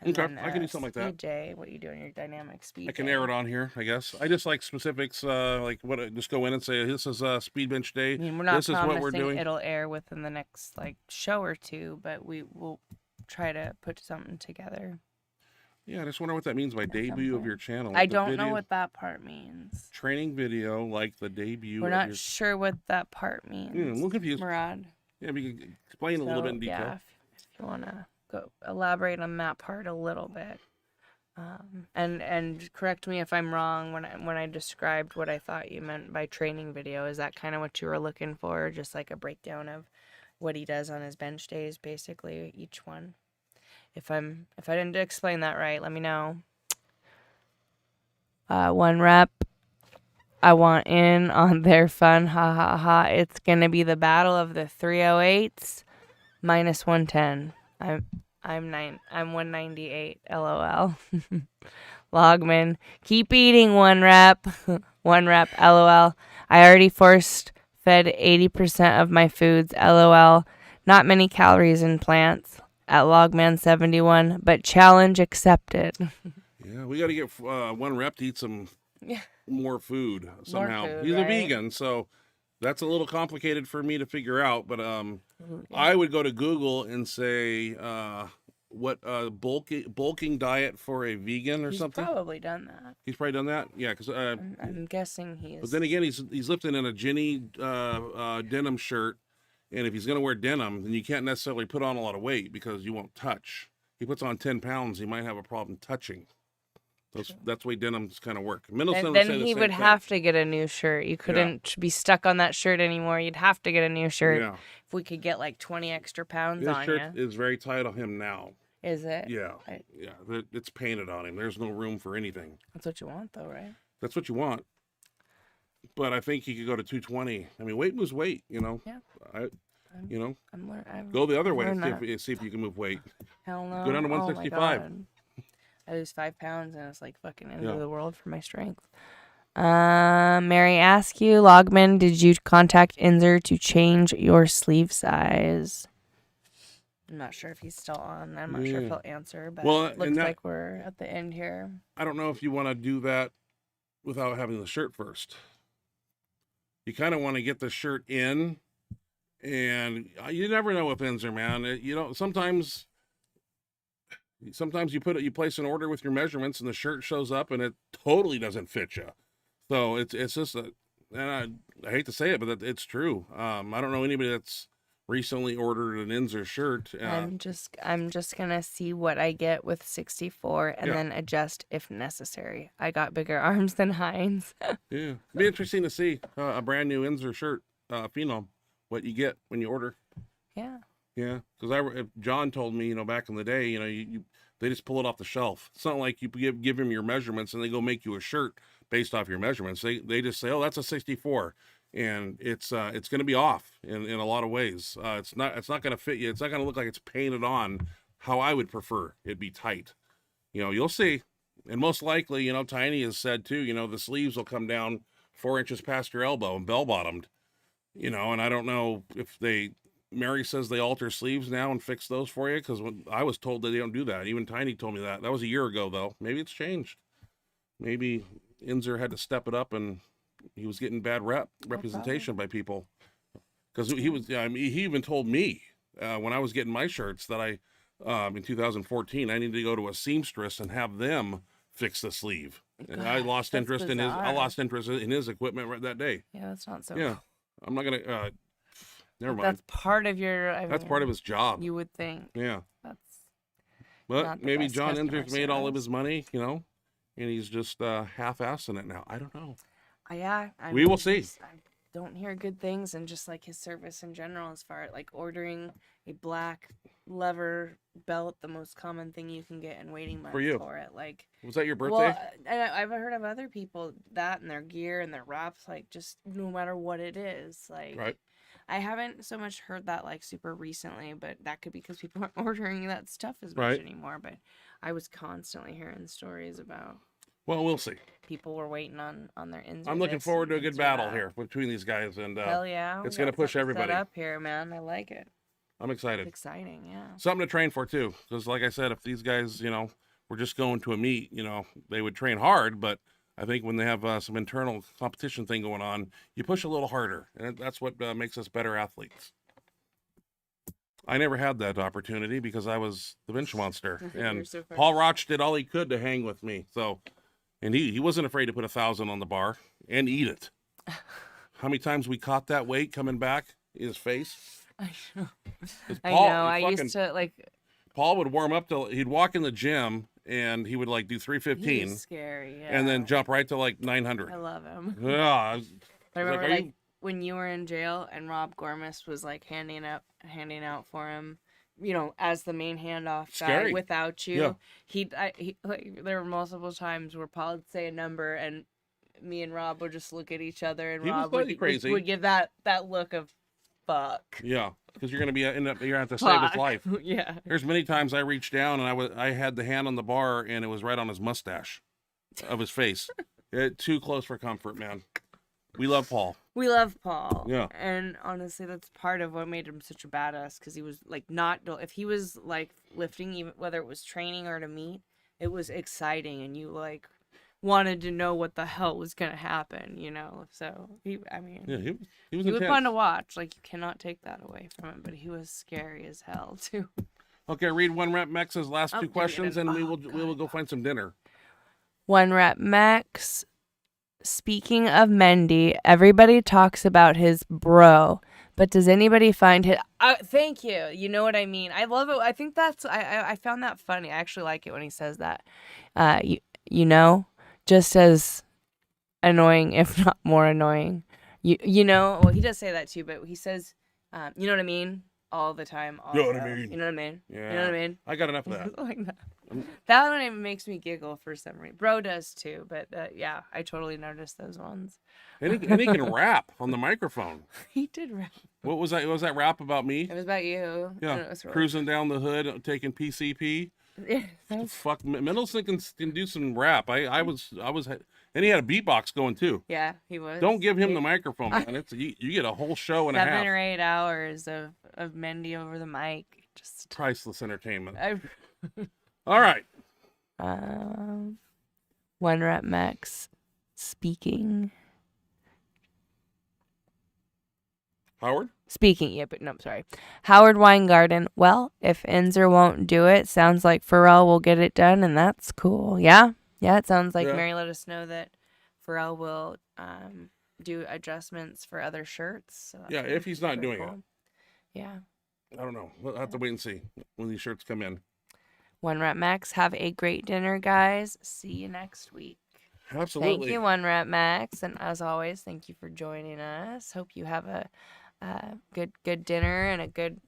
and Okay, then I can do something like that. speed day, what you do on your dynamic speed. I can day. air it on here, I guess. I just like specifics, like what. Just go in and say this is speed bench day. I mean, we're not This is what we're promising doing. it'll air within the next like show or 2, but we will try to put something together. Yeah, I just wonder what that means by debut of point. your channel. I The don't know video- what that part means. training video like the debut. We're of not your... sure what that part means. I'm a little confused. Murad. Yeah, we can explain a little bit in detail. Yeah, if you want to go elaborate on that part a little bit, and correct me if I'm wrong when I described what I thought you meant by training video. Is that kind of what you were looking for? Just like a breakdown of what he does on his bench days, basically each one. If I didn't explain that right, let me know. 1 rep. I want in on their fun. Ha ha ha. It's gonna be the battle of the 308s minus 110. I'm 198. LOL. Logman, keep eating 1 rep. 1 rep. LOL. I already forced fed 80% of my foods. LOL. Not many calories in plants at Logman 71, but challenge accepted. Yeah, we got to get 1 rep to eat some more food somehow. More food, He's right? a vegan, so that's a little complicated for me to figure out. But I would go to Google and say what bulking diet for a vegan or He's something. probably done that. He's probably done that. Yeah, because I'm guessing he is. but then again, he's lifting in a Ginny denim shirt, and if he's going to wear denim, then you can't necessarily put on a lot of weight because you won't touch. He puts on 10 pounds, he might have a problem touching. That's the way denims kind of work. And then he would have to get a new shirt. You couldn't be stuck on that shirt anymore. You'd have to get a new shirt. Yeah. If we could get like 20 extra pounds This on shirt you. is very tight on him now. Is it? Yeah. Yeah. It's painted on him. There's no room for anything. That's what you want, though, right? That's what you want. But I think he could go to 220. I mean, weight moves weight, you know. Yeah. Go the other way. See if you can move weight. Hell no. Go down to 165. I lose 5 pounds and it's like fucking end of the world for my strength. Mary Askew, Logman, did you contact Inzer to change your sleeve size? I'm not sure if he's still on. I'm not sure if he'll answer, but it looks like we're at the end here. I don't know if you want to do that without having the shirt first. You kind of want to get the shirt in, and you never know with Inzer, man. Sometimes you place an order with your measurements and the shirt shows up and it totally doesn't fit you. So it's just and I hate to say it, but it's true. I don't know anybody that's recently ordered an Inzer shirt. I'm just gonna see what I get with 64 and then adjust if necessary. I got bigger arms than Heinz. Yeah, it'd be interesting to see a brand new Inzer shirt, Phenom, what you get when you order. Yeah. Yeah, because John told me, back in the day, they just pull it off the shelf. It's not like you give him your measurements and they go make you a shirt based off your measurements. They just say, oh, that's a 64, and it's going to be off in a lot of ways. It's not going to fit you. It's not going to look like it's painted on how I would prefer it be tight. You'll see, and most likely, Tiny has said too. The sleeves will come down 4 inches past your elbow and bell bottomed. And I don't know if Mary says they alter sleeves now and fix those for you, because I was told that they don't do that. Even Tiny told me that. That was a year ago, though. Maybe it's changed. Maybe Inzer had to step it up, and he was getting bad representation by people. Because he even told me when I was getting my shirts that in 2014, I needed to go to a seamstress and have them fix the sleeve. And I lost interest in his equipment right that day. Yeah, that's not so. Yeah, I'm not gonna. Never mind. That's part of that's part of his job. You would think. Yeah. But maybe John Inzer's made all of his money, and he's just half-assing it now. I don't know. Yeah. We will see. I don't hear good things, and just like his service in general, as far as like ordering a black lever belt, the most common thing you can get, and waiting months for it. Like, was that your birthday? Well, I've heard of other people that and their gear and their wraps, like just no matter what it is, like. Right. I haven't so much heard that like super recently, but that could be because people aren't ordering that stuff as much anymore. But I was constantly hearing stories about. Well, we'll see. People were waiting on their Inzer. I'm looking forward to a good battle here between these guys, and hell yeah, it's gonna push everybody. Set up here, man. I like it. I'm excited. It's exciting, yeah. Something to train for too, because like I said, if these guys, were just going to a meet, they would train hard, but I think when they have some internal competition thing going on, you push a little harder, and that's what makes us better athletes. I never had that opportunity because I was the Benchmonster, and so Paul Roch did all he could to hang with me. So, and he wasn't afraid to put 1,000 on the bar and eat it. How many times we caught that weight coming back in his face? I know. I used to like. Paul would warm up till he'd walk in the gym. And he would like do 315. He's scary, yeah. And then jump right to like 900. I love him. Yeah. I remember when you were in jail and Rob Gormis was like handing out for him you know, as the main handoff guy Scary. without you. Yeah. He like, there were multiple times where Paul would say a number and me and Rob would just look at each other, and He was Rob slightly crazy. would give that look of fuck. Yeah, because you're gonna be you're gonna have to save his Fuck. life. Yeah. There's many times I reached down and I had the hand on the bar and it was right on his mustache of his face. Too close for comfort, man. We love Paul. We love Paul. Yeah. And honestly, that's part of what made him such a badass, because he was like if he was like lifting, even whether it was training or to meet, it was exciting, and you like wanted to know what the hell was gonna happen, you know. So he was intense. fun to watch. Like, you cannot take that away from him, but he was scary as hell too. Okay, read One Rep Max's last two give me questions, an- and we oh, will go find some dinner. One Rep Max. Speaking of Mendy, everybody talks about his bro, but does anybody find it? Thank you. You know what I mean. I love it. I think that's. I found that funny. I actually like it when he says that. You know, just as annoying, if not more annoying. You know. Well, he does say that too, but he says, you know what I mean, all the time. You know what I mean? You know what I mean? Yeah. You know what I mean? I got enough of that. Like that. That one even makes me giggle for some reason. Bro does too, but yeah, I totally noticed those ones. And he can rap on the microphone. He did rap. What was that? Was that rap about me? It was about you. Yeah, It was really- cruising down the hood, taking PCP. Yeah, that was- Fuck, Mendelson can do some rap. I was, and he had a beatbox going too. yeah, he was. Don't give him the microphone, man. It's you get a whole show and a 7 half. or 8 hours of Mendy over the mic. Just Priceless entertainment. I, All right. One Rep Max speaking. Howard? Speaking, yeah, but no, I'm sorry. Howard Weingarten. Well, if Enzer won't do it, sounds like Pharrell will get it done, and that's cool. Yeah, it sounds like Yeah. Mary let us know that Pharrell will do adjustments for other shirts. So Yeah, if he's not doing it. Yeah. I don't know. We'll have to wait and see when these shirts come in. One Rep Max. Have a great dinner, guys. See you next week. Absolutely. Thank you, One Rep Max, and as always, thank you for joining us. Hope you have a good dinner and a good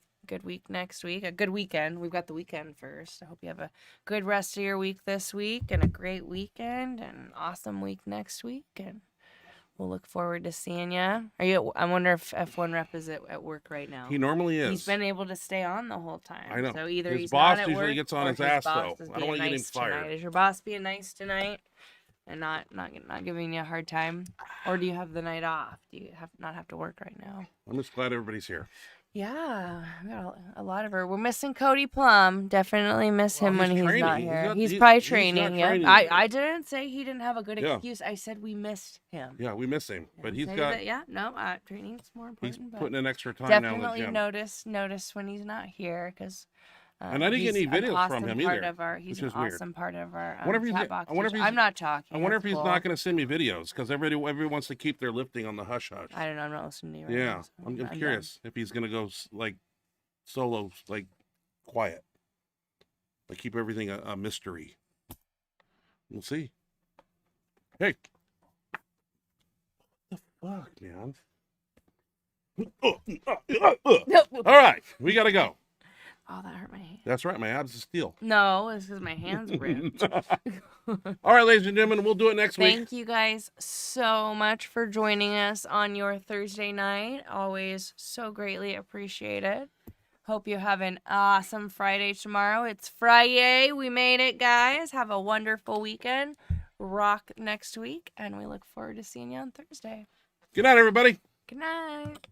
week next week. A good weekend. We've got the weekend first. I hope you have a good rest of your week this week and a great weekend and an awesome week next week. And we'll look forward to seeing you. I wonder if F1 Rep is at work right now. He normally is. He's been able to stay on the whole time. I know. So either His he's boss not at usually work, gets on or his ass, boss though. is I don't want being to get him nice fired. tonight. Is your boss being nice tonight and not giving you a hard time? Or do you have the night off? Do you not have to work right now? I'm just glad everybody's here. Yeah, we got a lot of her. We're missing Cody Plum. Definitely miss him when he's he's training. not He's here. not- He's he's- probably he's not training. Yeah, training. I didn't say he didn't have a good Yeah. excuse. I said we missed him. Yeah, we miss him, but he's Say got that, training's more he's important. but putting in extra time now in the definitely gym. notice when he's not here, because And I didn't get any videos from him either, He's which an is weird. awesome part of our I wonder if he's- chat box. I wonder if feature. he's- I'm not talking. I wonder if that's he's cool. not going to send me videos because everybody wants to keep their lifting on the hush hush. I don't know. I'm not listening to you. Right Yeah, now, so I'm done. curious if he's going to go like solo, like quiet, like keep everything a mystery. We'll see. Hey, what the fuck, man? All right, we got to go. Oh, that hurt my hand. That's right, my abs is steel. No, it's because my hands ripped. All right, ladies and gentlemen, we'll do it next week. Thank you guys so much for joining us on your Thursday night. Always so greatly appreciated. Hope you have an awesome Friday tomorrow. It's Friday. We made it, guys. Have a wonderful weekend. Rock next week. And we look forward to seeing you on Thursday. Good night, everybody. Good night.